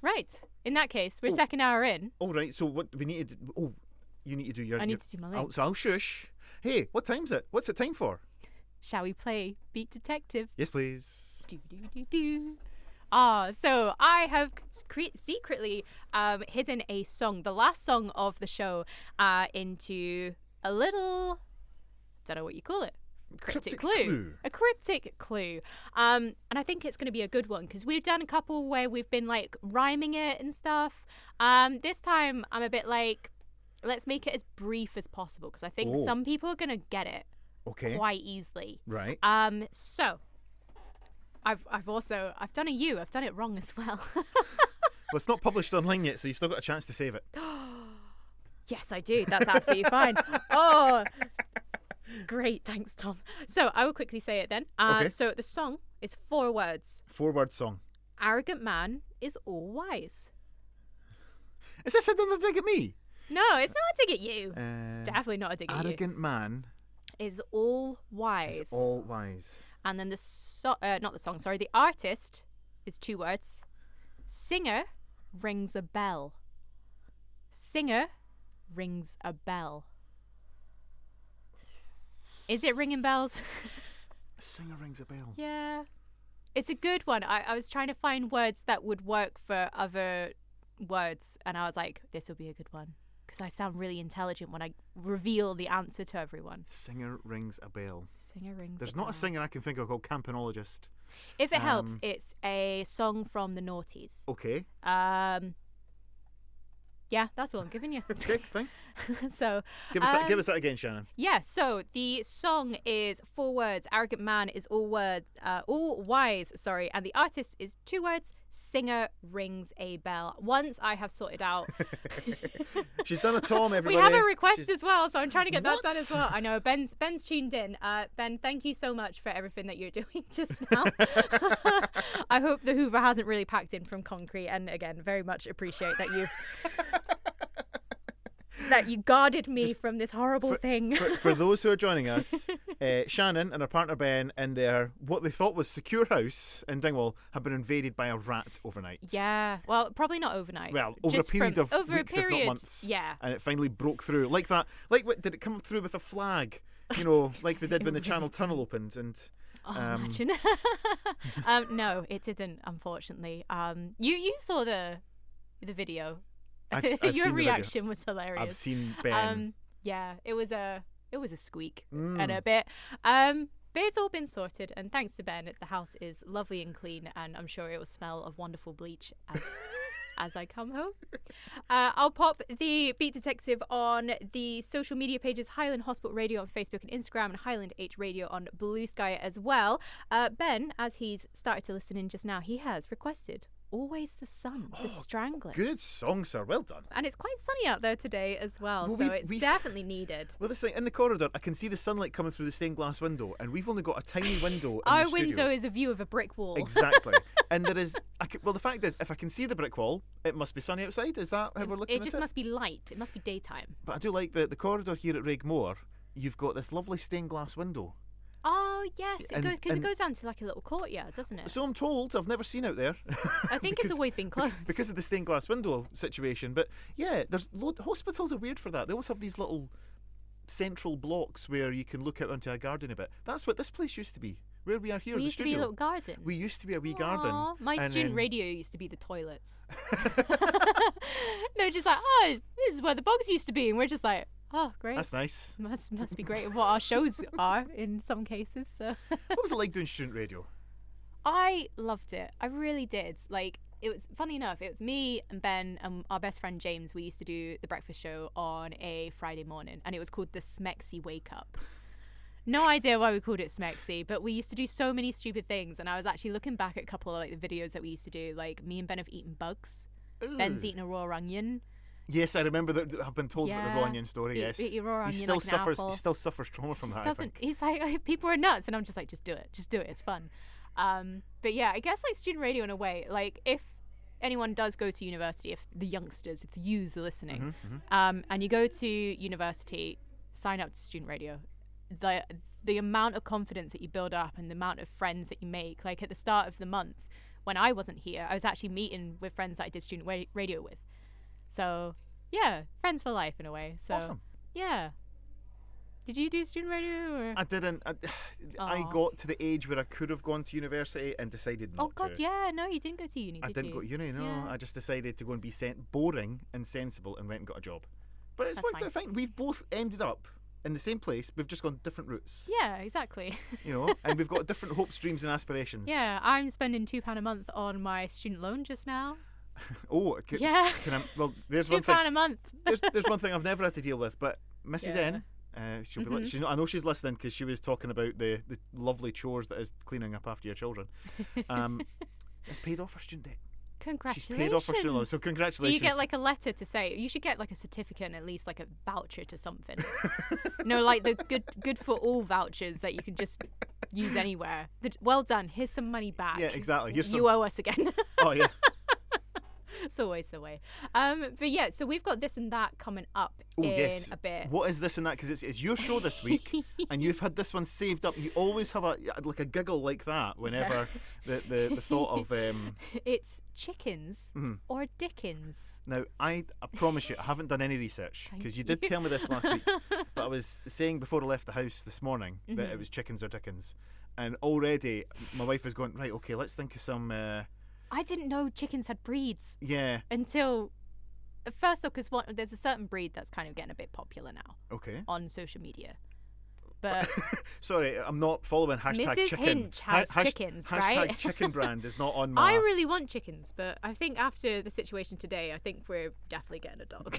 S2: Right. In that case, we're second hour in.
S1: All right. So what we need to do? Oh, you need to do your.
S2: I need to do my leg.
S1: So I'll shush. Hey, what time's it? What's it time for?
S2: Shall we play Beat Detective?
S1: Yes, please.
S2: Do. So I have secretly hidden a song, the last song of the show, into a little, don't know what you call it, cryptic clue. A cryptic clue. And I think it's going to be a good one because we've done a couple where we've been like rhyming it and stuff. This time I'm a bit like, let's make it as brief as possible because I think some people are going to get it quite easily.
S1: Right.
S2: So I've done I've done it wrong as well.
S1: Well, it's not published online yet, so you've still got a chance to save it.
S2: Yes, I do. That's absolutely fine. Oh, great. Thanks, Tom. So I will quickly say it then.
S1: Okay.
S2: So the song is 4 words.
S1: 4-word song.
S2: Arrogant man is all wise.
S1: Is this another dig at me?
S2: No, it's not a dig at you. It's definitely not a dig at you.
S1: Arrogant man
S2: Is all wise.
S1: is all wise.
S2: And then the artist is 2 words. Singer rings a bell. Singer rings a bell. Is it ringing bells?
S1: A singer rings a bell.
S2: Yeah. It's a good one. I was trying to find words that would work for other words, and I was like, this will be a good one. Because I sound really intelligent when I reveal the answer to everyone.
S1: Singer rings a bell.
S2: Singer rings
S1: There's
S2: a
S1: not
S2: bell.
S1: a singer I can think of called Campanologist.
S2: If it helps, it's a song from the Naughties.
S1: Okay.
S2: Yeah, that's all I'm giving you.
S1: Okay, fine.
S2: So
S1: Give us that again, Shannon.
S2: yeah, so the song is 4 words. Arrogant man is all wise, sorry, and the artist is 2 words. Singer rings a bell. Once I have sorted out.
S1: She's done a Tom, everybody.
S2: We have a request as well, so I'm trying to get that done as well.
S1: What?
S2: I know Ben's tuned in. Ben, thank you so much for everything that you're doing just now. I hope the Hoover hasn't really packed in from concrete, and again, very much appreciate that you've that you guarded me from this horrible thing.
S1: For those who are joining us, Shannon and her partner Ben in their what they thought was secure house in Dingwall have been invaded by a rat overnight.
S2: Yeah, well, probably not overnight.
S1: Well, over a period of weeks, if not months.
S2: Yeah.
S1: And it finally broke through. Like that. Like, what, did it come through with a flag? You know, like they did when the Channel Tunnel opened. And
S2: imagine. No, it didn't, unfortunately. You saw the video.
S1: I've
S2: Your
S1: seen
S2: reaction was hilarious.
S1: I've seen Ben.
S2: Yeah, it was a squeak and a bit. But it's all been sorted, and thanks to Ben, the house is lovely and clean, and I'm sure it will smell of wonderful bleach as I come home. I'll pop the Beat Detective on the social media pages, Highland Hospital Radio on Facebook and Instagram, and Highland H Radio on BlueSky as well. Ben, as he's started to listen in just now, he has requested Always the Sun, the Stranglers.
S1: Good song, sir. Well done.
S2: And it's quite sunny out there today as well, so it's definitely needed.
S1: Well, this thing, in the corridor, I can see the sunlight coming through the stained glass window, and we've only got a tiny window in
S2: Our
S1: the studio.
S2: window is a view of a brick wall.
S1: Exactly. And there is, well, the fact is, if I can see the brick wall, it must be sunny outside. Is that how we're looking at it?
S2: It just must be light. It must be daytime.
S1: But I do like the corridor here at Raigmore. You've got this lovely stained glass window.
S2: Oh, yes, because it goes down to like a little courtyard, doesn't it?
S1: So I'm told. I've never seen out there.
S2: I think it's always been closed.
S1: Because of the stained glass window situation. But yeah, hospitals are weird for that. They always have these little central blocks where you can look out onto a garden a bit. That's what this place used to be. Where we are here in the studio.
S2: We used to be a little garden.
S1: We used to be a wee garden.
S2: My student radio used to be the toilets. They're just like, oh, this is where the bugs used to be. And we're just like, oh, great.
S1: That's nice.
S2: Must be great of what our shows are in some cases. So.
S1: What was it like doing student radio?
S2: I loved it. I really did. Like, it was, funny enough, it was me and Ben and our best friend James. We used to do the breakfast show on a Friday morning, and it was called the Smexy Wake Up. No idea why we called it Smexy, but we used to do so many stupid things. And I was actually looking back at a couple of like the videos that we used to do. Like, me and Ben have eaten bugs.
S1: Ooh.
S2: Ben's eaten a raw onion.
S1: Yes, I remember that. I've been told about the raw onion story. Yes,
S2: eat your raw onion
S1: he still
S2: like
S1: suffers.
S2: an apple.
S1: He still suffers trauma from that. I think.
S2: He's like, people are nuts, and I'm just like, just do it. It's fun. But yeah, I guess like student radio in a way. Like, if anyone does go to university, if the youngsters, if the youths are listening, and you go to university, sign up to student radio. The amount of confidence that you build up and the amount of friends that you make. Like, at the start of the month, when I wasn't here, I was actually meeting with friends that I did student radio with. So, yeah, friends for life in a way. So,
S1: awesome.
S2: Yeah. Did you do student radio? Or?
S1: I didn't. I got to the age where I could have gone to university and decided not to.
S2: Oh, God, yeah. No, you didn't go to uni,
S1: I didn't go to uni, no.
S2: Yeah.
S1: I just decided to go and be boring and sensible and went and got a job. But it's worked out fine. We've both ended up in the same place. We've just gone different routes.
S2: Yeah, exactly.
S1: You know, and we've got different hopes, dreams and aspirations.
S2: Yeah, I'm spending £2 a month on my student loan just now.
S1: Oh,
S2: yeah.
S1: Well, there's one thing.
S2: £2 a month.
S1: there's one thing I've never had to deal with, but Mrs. N, she'll be I know she's listening because she was talking about the lovely chores that is cleaning up after your children. It's paid off her student debt.
S2: Congratulations.
S1: She's paid off her student loan, so congratulations.
S2: Do you get like a letter to say? You should get like a certificate and at least like a voucher to something. No, like the good for all vouchers that you can just use anywhere. Well done. Here's some money back.
S1: Yeah, exactly.
S2: You owe us again.
S1: Oh yeah.
S2: It's always the way. But yeah, so we've got this and that coming up in a bit.
S1: What is this and that? Because it's your show this week, and you've had this one saved up. You always have a giggle like that whenever the thought of
S2: it's chickens or Dickens.
S1: Now, I promise you, I haven't done any research because you did tell me this last week. But I was saying before I left the house this morning that it was chickens or Dickens, and already my wife was going, right, okay, let's think of some.
S2: I didn't know chickens had breeds.
S1: Yeah.
S2: Until, first off, because there's a certain breed that's kind of getting a bit popular now.
S1: Okay.
S2: On social media. But
S1: sorry, I'm not following hashtag
S2: Mrs.
S1: chicken.
S2: Hinch has chickens, right?
S1: Hashtag chicken brand is not on my...
S2: I really want chickens, but I think after the situation today, I think we're definitely getting a dog.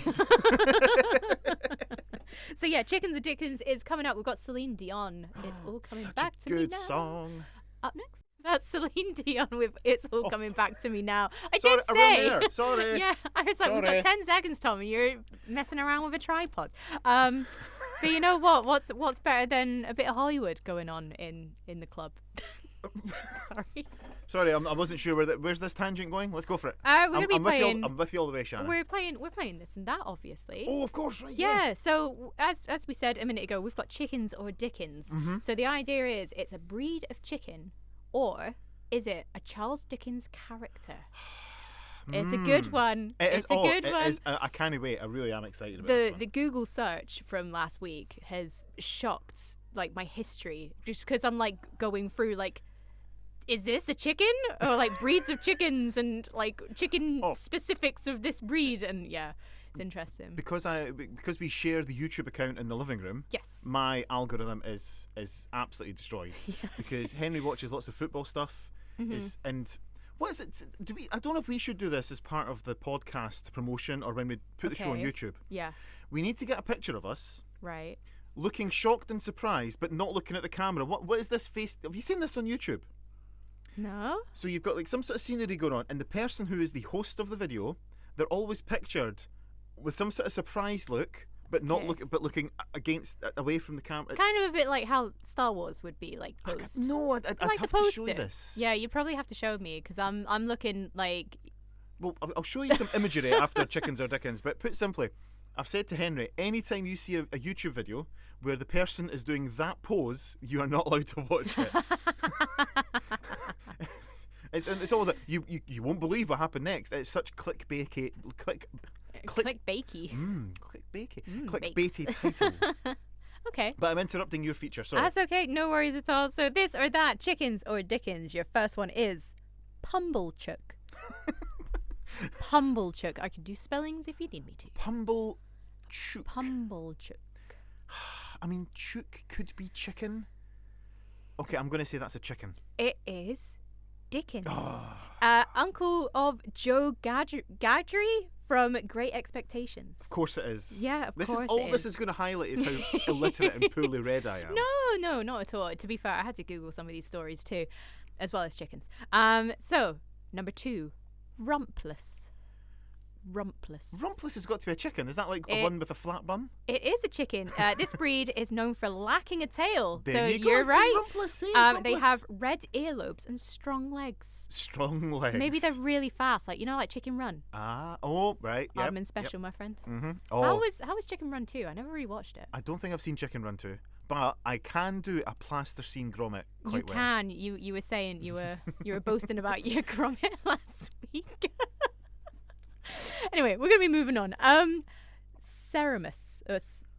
S2: So yeah, Chickens and Dickens is coming up. We've got Celine Dion. It's all coming back to me now.
S1: Good song.
S2: Up next, that's Celine Dion with "It's All Coming Back to Me Now."
S1: Sorry,
S2: did say,
S1: there. Sorry.
S2: Yeah, I was like, we've got 10 seconds, Tom, and you're messing around with a tripod. But you know what? What's better than a bit of Hollywood going on in the club? Sorry.
S1: Sorry, I wasn't sure where's this tangent going. Let's go for it.
S2: We're gonna be playing.
S1: I'm with you all the way, Shannon.
S2: We're playing this and that, obviously.
S1: Oh, of course, right?
S2: Yeah. So as we said a minute ago, we've got chickens or Dickens.
S1: Mm-hmm.
S2: So the idea is, it's a breed of chicken, or is it a Charles Dickens character? It's a good one. It's a good one.
S1: I can't wait. I really am excited about
S2: the
S1: this one.
S2: The Google search from last week has shocked like my history, just because I'm like going through like, is this a chicken, or like breeds of chickens and like chicken specifics of this breed, and yeah, it's interesting. Because
S1: we share the YouTube account in the living room.
S2: Yes.
S1: My algorithm is absolutely destroyed because Henry watches lots of football stuff. And what is it? I don't know if we should do this as part of the podcast promotion or when we put the show on YouTube.
S2: Yeah.
S1: We need to get a picture of us.
S2: Right.
S1: Looking shocked and surprised, but not looking at the camera. What is this face? Have you seen this on YouTube?
S2: No.
S1: So you've got like some sort of scenery going on, and the person who is the host of the video, they're always pictured with some sort of surprised look, but not looking away from the camera.
S2: Kind of a bit like how Star Wars would be like posed.
S1: No, I'd have to show you this.
S2: Yeah, you probably have to show me because I'm looking like.
S1: Well, I'll show you some imagery after Chickens or Dickens. But put simply, I've said to Henry, anytime you see a YouTube video where the person is doing that pose, you are not allowed to watch it. It's always like, you won't believe what happened next. It's such clickbaity title.
S2: Okay.
S1: But I'm interrupting your feature, sorry.
S2: That's okay, no worries at all. So this or that, Chickens or Dickens, your first one is Pumblechook. Pumblechook. I can do spellings if you need me to.
S1: Pumblechook.
S2: Pumblechook.
S1: I mean, chook could be chicken. Okay, I'm going to say that's a chicken.
S2: It is Dickens. Uncle of Joe Gadry from Great Expectations.
S1: Of course it is.
S2: Yeah, of course
S1: All this is going to highlight is how illiterate and poorly read I am.
S2: No, not at all. To be fair, I had to Google some of these stories too, as well as chickens. So, number 2, Rumpless.
S1: Rumpless has got to be a chicken. Is that like a one with a flat bum?
S2: It is a chicken. This breed is known for lacking a tail.
S1: There you go.
S2: You're right.
S1: Rumpless.
S2: They have red earlobes and strong legs.
S1: Strong legs.
S2: Maybe they're really fast, like like Chicken Run.
S1: Right. Yep.
S2: Hardman Special, my friend.
S1: Mm-hmm.
S2: How was Chicken Run 2? I never really watched it.
S1: I don't think I've seen Chicken Run 2, but I can do a plasticine grommet quite well.
S2: You can. You were saying you were boasting about your grommet last week. Anyway, we're gonna be moving on. Serums.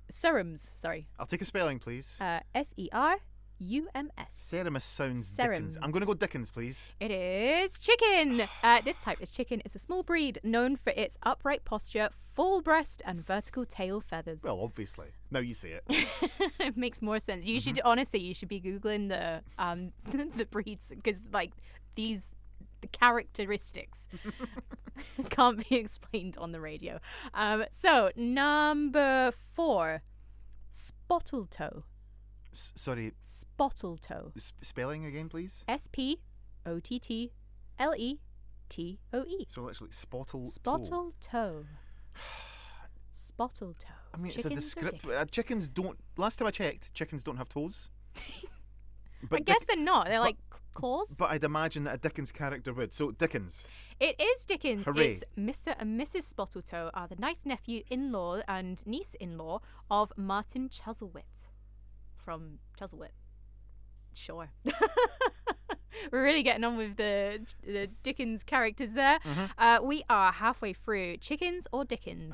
S2: Sorry.
S1: I'll take a spelling, please.
S2: Serums.
S1: Ceremus sounds
S2: Serums.
S1: Dickens. I'm going to go Dickens, please.
S2: It is chicken. This type is chicken. It's a small breed known for its upright posture, full breast, and vertical tail feathers.
S1: Well, obviously. Now you see it.
S2: It makes more sense. You should honestly, you should be googling the the breeds because like the characteristics can't be explained on the radio. So number 4, Spottletoe.
S1: Sorry.
S2: Spottletoe.
S1: Spelling again, please.
S2: Spottletoe.
S1: So literally Spottletoe.
S2: Spottletoe.
S1: I mean,
S2: Chickens
S1: it's a description. Chickens don't. Last time I checked, chickens don't have toes.
S2: But I guess they're not. They're like claws.
S1: But I'd imagine that a Dickens character would. So Dickens.
S2: It is Dickens.
S1: Hooray.
S2: It's Mr. and Mrs. Spottletoe are the nice nephew-in-law and niece-in-law of Martin Chuzzlewit from Chuzzlewit. Sure. We're really getting on with the Dickens characters there.
S1: Mm-hmm.
S2: We are halfway through Chickens or Dickens.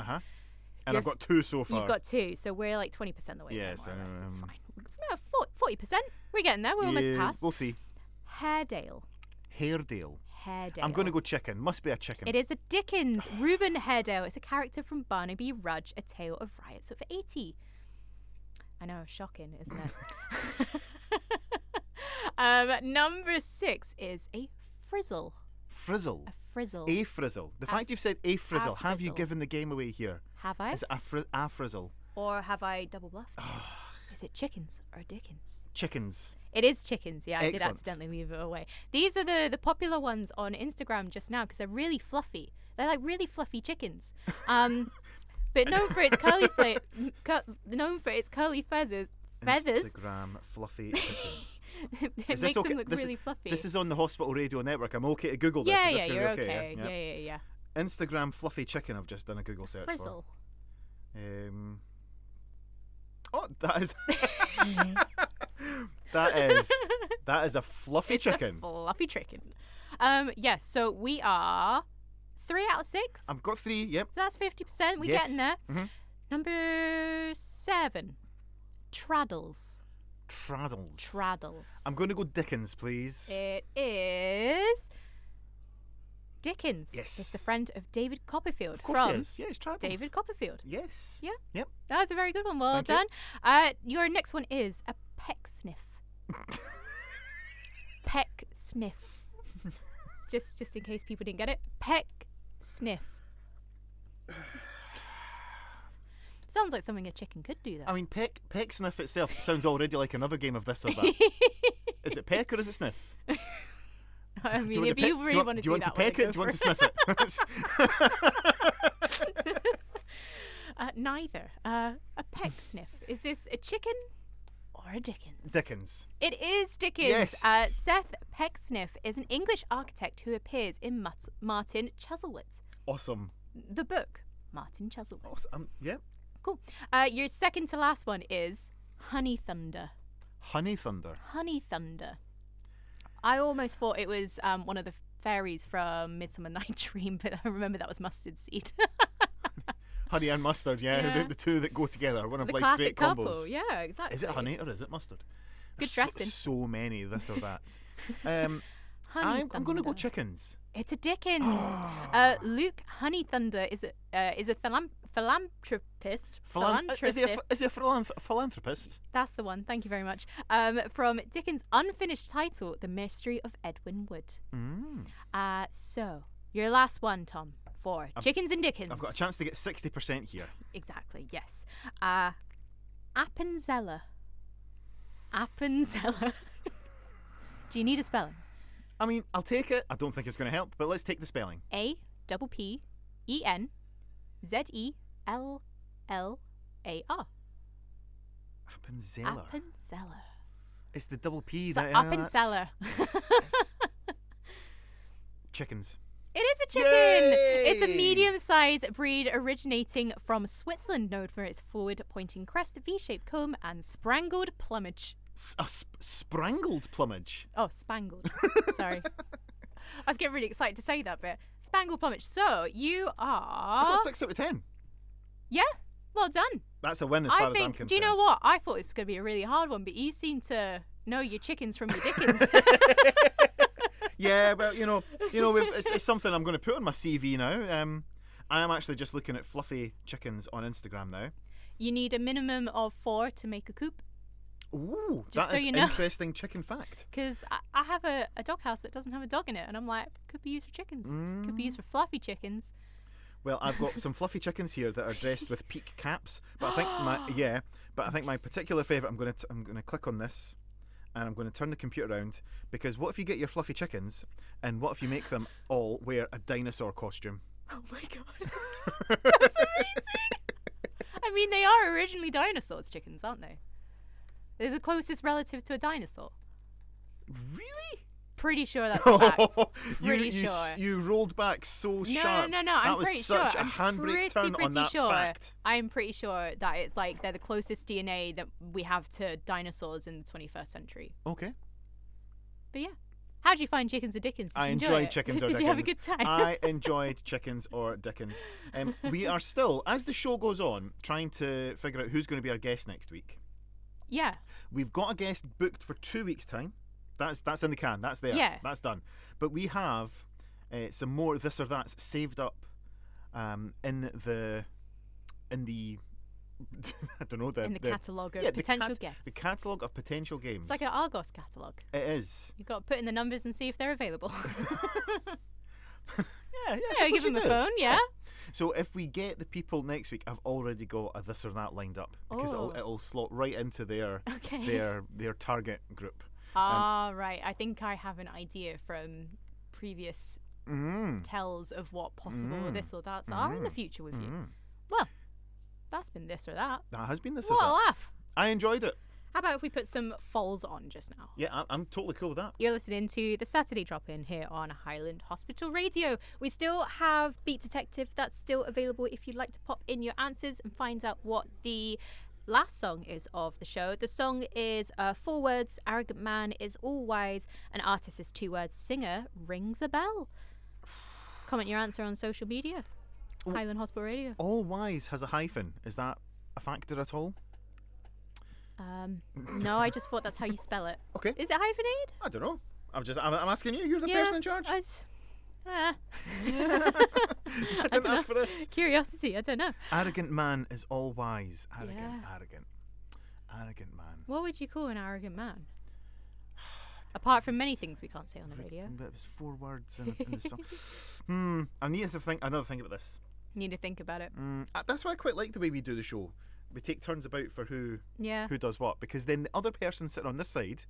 S1: And I've got 2 so far.
S2: You've got 2, so we're like 20% the way there,
S1: Yes,
S2: more or less. It's fine. No, 40%. We're getting there. We're almost past.
S1: We'll see.
S2: Haredale.
S1: I'm going to go chicken. Must be a chicken.
S2: It is a Dickens. Reuben Haredale. It's a character from Barnaby Rudge, A Tale of Riots of 80. I know, shocking, isn't it? Number 6 is a frizzle.
S1: Frizzle.
S2: A frizzle.
S1: A frizzle. The fact you've said a frizzle, have you
S2: frizzle.
S1: given the game away here?
S2: Have I?
S1: Is it a frizzle?
S2: Or have I double bluffed? Is it chickens or Dickens?
S1: Chickens.
S2: It is chickens, yeah. I did
S1: Excellent.
S2: accidentally leave it away. These are the popular ones on Instagram just now because they're really fluffy. They're like really fluffy chickens. But known for its curly feathers.
S1: Instagram fluffy chicken.
S2: It
S1: Is
S2: makes
S1: this okay?
S2: them look really fluffy.
S1: This is on the Hospital Radio Network. I'm okay to Google this.
S2: yeah,
S1: Is this
S2: yeah,
S1: gonna
S2: you're
S1: be okay?
S2: okay. Yeah.
S1: Instagram fluffy chicken. I've just done a Google search
S2: Frizzle.
S1: for. Oh, that is. that is a fluffy
S2: It's
S1: chicken.
S2: a fluffy chicken. Yes. So we are 3 out of 6.
S1: I've got 3. Yep.
S2: So that's 50%. We're
S1: Yes.
S2: getting there.
S1: Mm-hmm.
S2: Number 7. Traddles.
S1: Traddles. I'm going to go Dickens, please.
S2: It is Dickens.
S1: Yes.
S2: It's the friend of David Copperfield.
S1: Of course
S2: from
S1: it is. Yeah, it's Traddles.
S2: David Copperfield.
S1: Yes.
S2: Yeah.
S1: Yep.
S2: That was a very good one. Well
S1: Thank you.
S2: done. Your next one is a peck sniff. Peck sniff. just in case people didn't get it. Peck sniff. Sounds like something a chicken could do, though.
S1: I mean, peck sniff itself sounds already like another game of this or that. Is it peck or is it sniff?
S2: I mean,
S1: Do
S2: if you really want to do that,
S1: do you want to peck it? Do you want to sniff it?
S2: Neither. A peck sniff. Is this a chicken or a Dickens?
S1: Dickens.
S2: It is Dickens.
S1: Yes.
S2: Seth Pecksniff is an English architect who appears in Martin Chuzzlewit.
S1: Awesome.
S2: The book, Martin Chuzzlewit.
S1: Awesome. Yeah.
S2: Cool. Your second to last one is Honey Thunder.
S1: Honey Thunder.
S2: Honey Thunder. I almost thought it was one of the fairies from Midsummer Night's Dream, but I remember that was mustard seed.
S1: Honey and mustard, yeah. The two that go together. One of
S2: The
S1: life's
S2: classic
S1: great
S2: couple.
S1: combos.
S2: Yeah, exactly.
S1: Is it honey or is it mustard?
S2: Good
S1: There's
S2: dressing.
S1: So many, this or that.
S2: Honey
S1: I'm going to go
S2: Thunder.
S1: chickens.
S2: It's a Dickens. Luke Honey Thunder is a philanthropist.
S1: Is he a philanthropist?
S2: That's the one. Thank you very much. From Dickens' unfinished title, The Mystery of Edwin Wood. So your last one, Tom, for Chickens and Dickens.
S1: I've got a chance to get 60% here.
S2: Exactly. Yes. Appenzella. Do you need a spelling?
S1: I mean, I'll take it. I don't think it's going to help, but let's take the spelling.
S2: Appenzella.
S1: Appenzella.
S2: Appenzella.
S1: It's the double P.
S2: So
S1: that,
S2: Appenzella.
S1: It's chickens.
S2: It is a chicken.
S1: Yay!
S2: It's a medium-sized breed originating from Switzerland, known for its forward-pointing crest, V-shaped comb, and sprangled plumage.
S1: Sprangled plumage.
S2: Oh, spangled. Sorry. I was getting really excited to say that bit. Spangled plumage. So you
S1: I
S2: are.
S1: got 6 out of 10.
S2: Yeah. Well done.
S1: That's a win as far as I'm concerned.
S2: Do you know what? I thought it was going to be a really hard one, but you seem to know your chickens from your Dickens.
S1: Yeah, well, it's something I'm going to put on my CV now. I am actually just looking at fluffy chickens on Instagram now.
S2: You need a minimum of 4 to make a coop.
S1: Ooh,
S2: Just
S1: that is
S2: so you know.
S1: interesting chicken fact.
S2: Because I have a doghouse that doesn't have a dog in it, and I'm like, could be used for chickens. Could be used for fluffy chickens.
S1: Well, I've got some fluffy chickens here that are dressed with peak caps, but I think my particular favourite. I'm going to click on this, and I'm going to turn the computer around, because what if you get your fluffy chickens, and what if you make them all wear a dinosaur costume?
S2: Oh my god, that's amazing! I mean, they are originally dinosaurs, chickens, aren't they? They're the closest relative to a dinosaur.
S1: Really?
S2: Pretty sure that's a fact. Pretty
S1: you
S2: sure.
S1: You rolled back so sharp.
S2: No.
S1: That
S2: I'm
S1: was
S2: pretty
S1: such
S2: sure.
S1: a handbrake turn on that
S2: sure.
S1: fact.
S2: I'm pretty sure that it's like they're the closest DNA that we have to dinosaurs in the 21st century.
S1: Okay.
S2: But yeah. How did you find Chickens or Dickens? Did
S1: I
S2: you enjoy
S1: enjoyed
S2: it?
S1: Chickens or
S2: Did
S1: Dickens.
S2: you have a good time?
S1: I enjoyed Chickens or Dickens. We are still, as the show goes on, trying to figure out who's going to be our guest next week.
S2: Yeah.
S1: We've got a guest booked for 2 weeks' time. That's in the can. That's there.
S2: Yeah.
S1: That's done. But we have some more this or that's saved up in the I don't know
S2: in the catalogue of potential guests.
S1: The catalogue of potential games.
S2: It's like an Argos catalogue.
S1: It is.
S2: You've got to put in the numbers and see if they're available.
S1: Yeah,
S2: give them the phone, yeah.
S1: So if we get the people next week, I've already got a this or that lined up, because it'll slot right into their target group.
S2: Right. I think I have an idea from previous tells of what possible this or that's are in the future with you. Well, that's been this or that.
S1: That has been this or
S2: What
S1: that.
S2: a laugh.
S1: I enjoyed it.
S2: How about if we put some falls on just now?
S1: Yeah, I'm totally cool with that.
S2: You're listening to the Saturday Drop-In here on Highland Hospital Radio. We still have Beat Detective. That's still available if you'd like to pop in your answers and find out what the last song is of the show. The song is 4 words, Arrogant Man is all wise, an artist is 2 words, singer rings a bell. Comment your answer on social media. Highland Hospital Radio.
S1: All wise has a hyphen. Is that a factor at all?
S2: No, I just thought that's how you spell it.
S1: Okay.
S2: Is it hyphenated?
S1: I don't know. I'm asking you. You're the person in charge.
S2: I
S1: didn't ask for this.
S2: Curiosity, I don't know.
S1: Arrogant man is all wise. Arrogant,
S2: Yeah.
S1: arrogant man.
S2: What would you call an arrogant man? Apart from many things we can't say on the radio.
S1: But it was 4 words in the song. I need to think another thing about this.
S2: Need to think about it.
S1: That's why I quite like the way we do the show. We take turns about for who does what, because then the other person sitting on this side,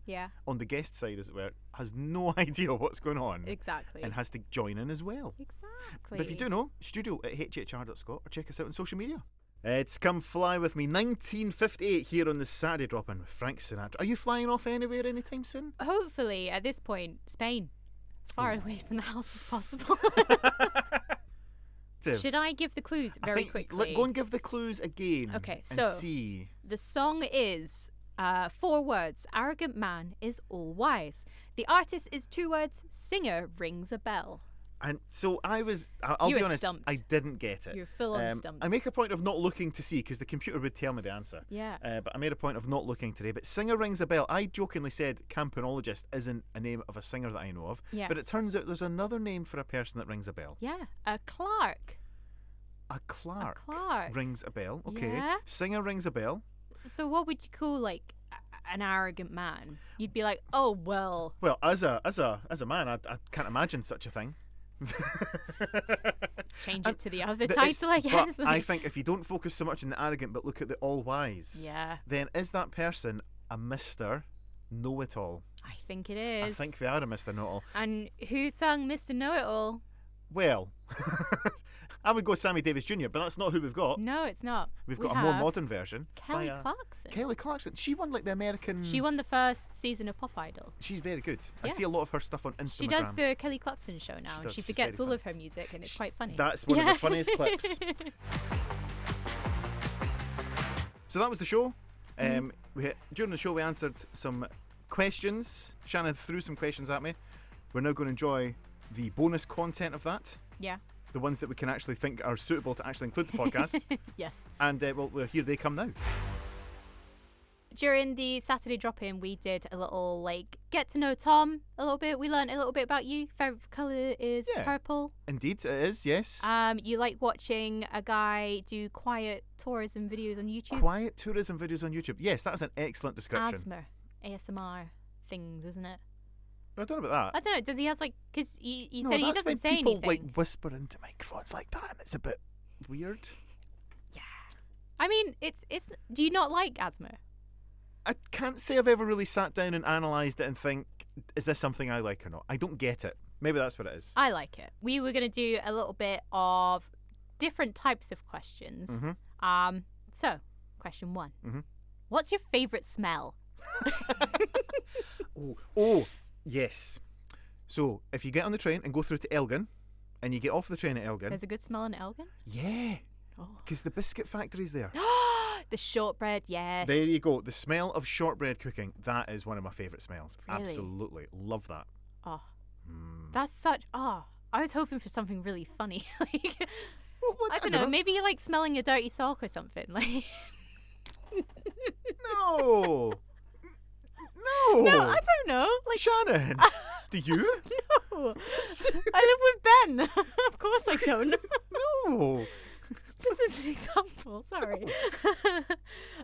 S1: on the guest side as it were, has no idea what's going on.
S2: Exactly.
S1: And has to join in as well.
S2: Exactly.
S1: But if you do know, studio@hhr.scot or check us out on social media. It's Come Fly With Me, 1958 here on the Saturday Drop-In with Frank Sinatra. Are you flying off anywhere anytime soon?
S2: Hopefully, at this point, Spain. As far away from the house as possible. Should I give the clues very quickly?
S1: Go and give the clues again.
S2: Okay,
S1: and
S2: so
S1: see.
S2: The song is 4 words. Arrogant man is all wise. The artist is 2 words. Singer rings a bell.
S1: And so I'll be honest,
S2: stumped.
S1: I didn't get it.
S2: You're full on stumped.
S1: I make a point of not looking to see because the computer would tell me the answer.
S2: Yeah.
S1: But I made a point of not looking today. But singer rings a bell. I jokingly said campanologist isn't a name of a singer that I know of.
S2: Yeah.
S1: But it turns out there's another name for a person that rings a bell.
S2: Yeah. A clerk.
S1: A clerk.
S2: A clerk.
S1: Rings a bell. Okay.
S2: Yeah.
S1: Singer rings a bell.
S2: So what would you call an arrogant man? You'd be like, oh well.
S1: Well, as a man, I can't imagine such a thing.
S2: Change it to the other title, I guess.
S1: But I think if you don't focus so much on the arrogant but look at the all wise, then is that person a Mr. Know-it-all?
S2: I think it is.
S1: I think they are a Mr. Know-it-all.
S2: And who sung Mr. Know-it-all?
S1: Well, I would go Sammy Davis Jr., but that's not who we've got.
S2: No, it's not.
S1: We've got a more modern version.
S2: Kelly Clarkson.
S1: Kelly Clarkson. She won like the American...
S2: She won the first season of Pop Idol.
S1: She's very good.
S2: Yeah.
S1: I see a lot of her stuff on Instagram.
S2: She does the Kelly Clarkson show now, and she forgets all of her music, and it's quite funny.
S1: That's one of the funniest clips. So that was the show. During the show, we answered some questions. Shannon threw some questions at me. We're now going to enjoy the bonus content of that.
S2: Yeah.
S1: The ones that we can actually think are suitable to actually include the podcast.
S2: Yes.
S1: And well, here they come now.
S2: During the Saturday Drop-In, we did a little get to know Tom a little bit. We learned a little bit about you. Favorite colour is purple.
S1: Indeed, it is. Yes.
S2: You like watching a guy do quiet tourism videos on YouTube.
S1: Quiet tourism videos on YouTube. Yes, that is an excellent description.
S2: ASMR things, isn't it?
S1: I don't know about that.
S2: I don't know. Does he have because you
S1: no,
S2: said he doesn't say
S1: people,
S2: anything.
S1: People whisper into microphones like that, and it's a bit weird.
S2: Yeah. I mean, it's. Do you not like asthma?
S1: I can't say I've ever really sat down and analysed it and think, is this something I like or not? I don't get it. Maybe that's what it is.
S2: I like it. We were going to do a little bit of different types of questions.
S1: Mm-hmm.
S2: So, question 1.
S1: Mm-hmm.
S2: What's your favourite smell?
S1: Oh, yes. So, if you get on the train and go through to Elgin, and you get off the train at Elgin...
S2: There's a good smell in Elgin?
S1: Yeah. Because the biscuit factory's there.
S2: The shortbread, yes.
S1: There you go. The smell of shortbread cooking, that is one of my favourite smells.
S2: Really?
S1: Absolutely. Love that.
S2: Oh. That's such... Oh, I was hoping for something really funny. I don't know. Maybe you like smelling a dirty sock or something.
S1: No.
S2: No, I don't know.
S1: Shannon, do you?
S2: No. I live with Ben. Of course I don't.
S1: No.
S2: This is an example. Sorry.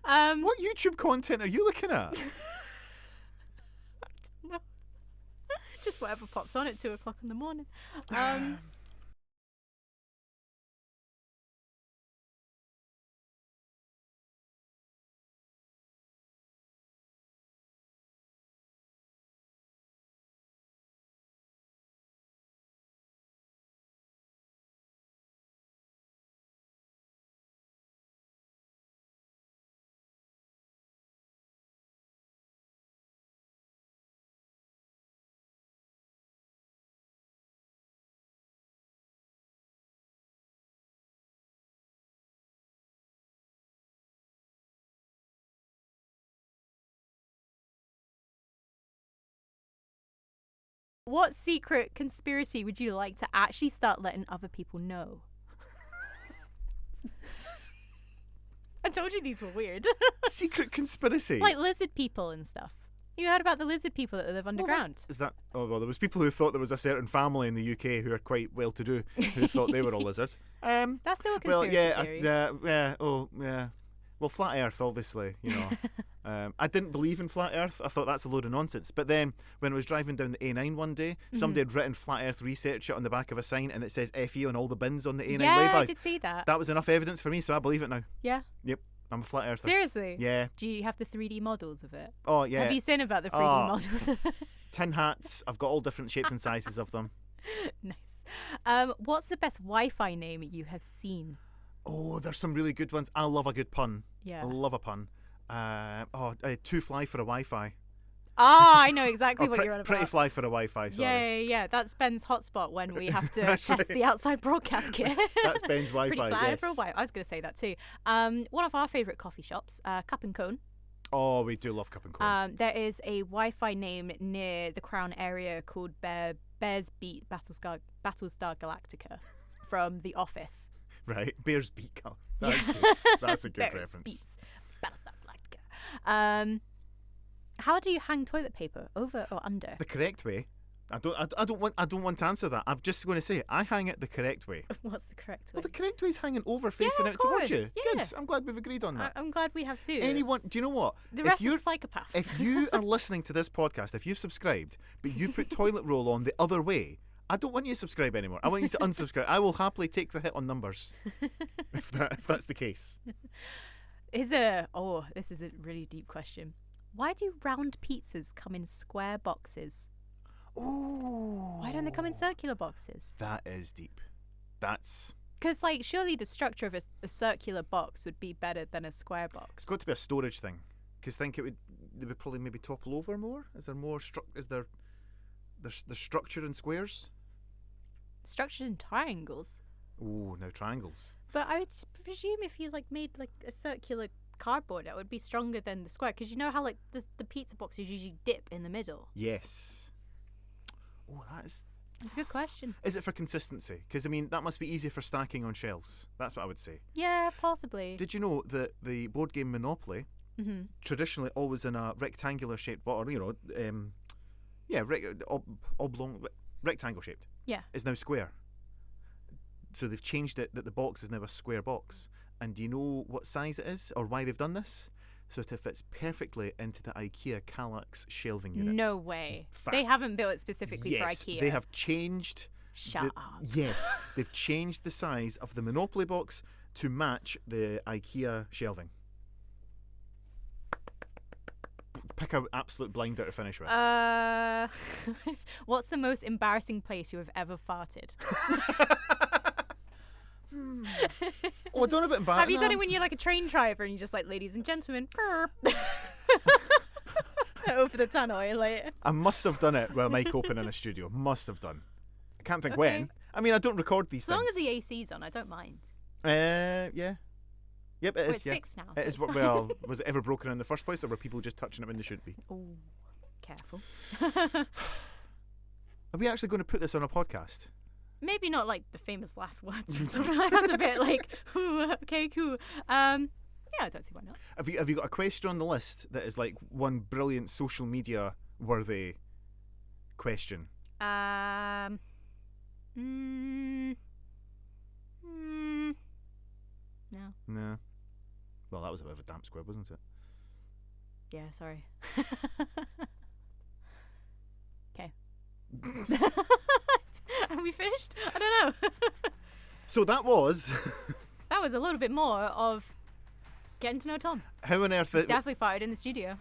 S1: What YouTube content are you looking at?
S2: I don't know. Just whatever pops on at 2:00 in the morning. What secret conspiracy would you like to actually start letting other people know? I told you these were weird.
S1: Secret conspiracy.
S2: Like lizard people and stuff. You heard about the lizard people that live
S1: Well,
S2: underground?
S1: is that? Oh well, there was people who thought there was a certain family in the UK who are quite well-to-do who thought they were all lizards.
S2: That's still a
S1: Well,
S2: conspiracy theory.
S1: yeah. Oh, yeah. Well, flat Earth, obviously, you know. I didn't believe in flat Earth. I thought that's a load of nonsense. But then, when I was driving down the A9 one day, somebody had written flat Earth research on the back of a sign, and it says FE on all the bins on the A9
S2: Yeah, I
S1: laybys.
S2: did see that.
S1: That was enough evidence for me, so I believe it now.
S2: Yeah.
S1: Yep, I'm a flat Earther.
S2: Seriously?
S1: Yeah.
S2: Do you have the 3D models of it?
S1: Oh, yeah.
S2: Have you seen about the 3D models of it?
S1: Tin hats. I've got all different shapes and sizes of them.
S2: Nice. What's the best Wi-Fi name you have seen?
S1: Oh, there's some really good ones. I love a good pun.
S2: Yeah.
S1: I love a pun. Too fly for a Wi-Fi.
S2: I know exactly what you're on about.
S1: Pretty fly for a Wi-Fi, sorry.
S2: Yeah. That's Ben's hotspot when we have to
S1: That's
S2: test
S1: right.
S2: the outside broadcast kit.
S1: That's Ben's Wi-Fi,
S2: Pretty fly
S1: yes.
S2: for a Wi-Fi. I was going to say that too. One of our favourite coffee shops, Cup and Cone.
S1: Oh, we do love Cup and Cone.
S2: There is a Wi-Fi name near the Crown area called Bears Beat Battlestar Galactica from The Office.
S1: Right, Bears Beat. Oh, that's good. That's a good
S2: Bears
S1: reference.
S2: Beats Battlestar Galactica. How do you hang toilet paper? Over or under?
S1: The correct way. I don't want to answer that. I'm just going to say I hang it the correct way.
S2: What's the correct way?
S1: Well, the correct way is hanging over, facing
S2: of
S1: out towards you.
S2: course, yeah.
S1: Good. I'm glad we've agreed on that.
S2: I'm glad we have too.
S1: Anyone? Do you know what?
S2: The rest is psychopaths.
S1: If you are listening to this podcast, if you've subscribed, but you put toilet roll on the other way, I don't want you to subscribe anymore. I want you to unsubscribe. I will happily take the hit on numbers if that's the case.
S2: This is a really deep question. Why do round pizzas come in square boxes?
S1: Oh.
S2: Why don't they come in circular boxes?
S1: That is deep. That's...
S2: Because, like, surely the structure of a circular box would be better than a square box.
S1: It's got to be a storage thing. Because they would probably maybe topple over more. Is there more there's structure in squares?
S2: Structured in triangles.
S1: Oh, now triangles.
S2: But I would presume if you made a circular cardboard, it would be stronger than the square. Because you know how the pizza boxes usually dip in the middle.
S1: Yes. Oh, that's
S2: a good question.
S1: Is it for consistency? Because, I mean, that must be easier for stacking on shelves. That's what I would say.
S2: Yeah, possibly.
S1: Did you know that the board game Monopoly, traditionally always in a rectangular shaped bottle, oblong, rectangle shaped, is now square. So they've changed it that the box is now a square box. And do you know what size it is or why they've done this? So it fits perfectly into the IKEA Kallax shelving unit.
S2: No way.
S1: Fact.
S2: They haven't built it specifically for IKEA.
S1: They have changed.
S2: Shut up.
S1: Yes, they've changed the size of the Monopoly box to match the IKEA shelving. Pick an absolute blinder to finish with.
S2: What's the most embarrassing place you have ever farted?
S1: Oh, I don't know about embarrassing.
S2: Have you done it when you're like a train driver and you're just like, ladies and gentlemen, over the tunnel?
S1: I must have done it with a mic open in a studio. Must have done. I can't think when. I mean, I don't record these things.
S2: As long as the AC's on, I don't mind.
S1: Yeah. Yep, it is.
S2: It's fixed now.
S1: It is. Well, was it ever broken in the first place, or were people just touching it when they should be?
S2: Oh, careful.
S1: Are we actually going to put this on a podcast?
S2: Maybe not like the famous last words or something like that. That's a bit like, ooh, okay, cool. Yeah, I don't see why not.
S1: Have you got a question on the list that is like one brilliant social media worthy question?
S2: No.
S1: No. Well, that was a bit of a damp squib, wasn't it?
S2: Yeah, sorry. Okay. Are we finished? I don't know.
S1: So that was...
S2: That was a little bit more of getting to know Tom.
S1: How on earth...
S2: He's definitely fired in the studio.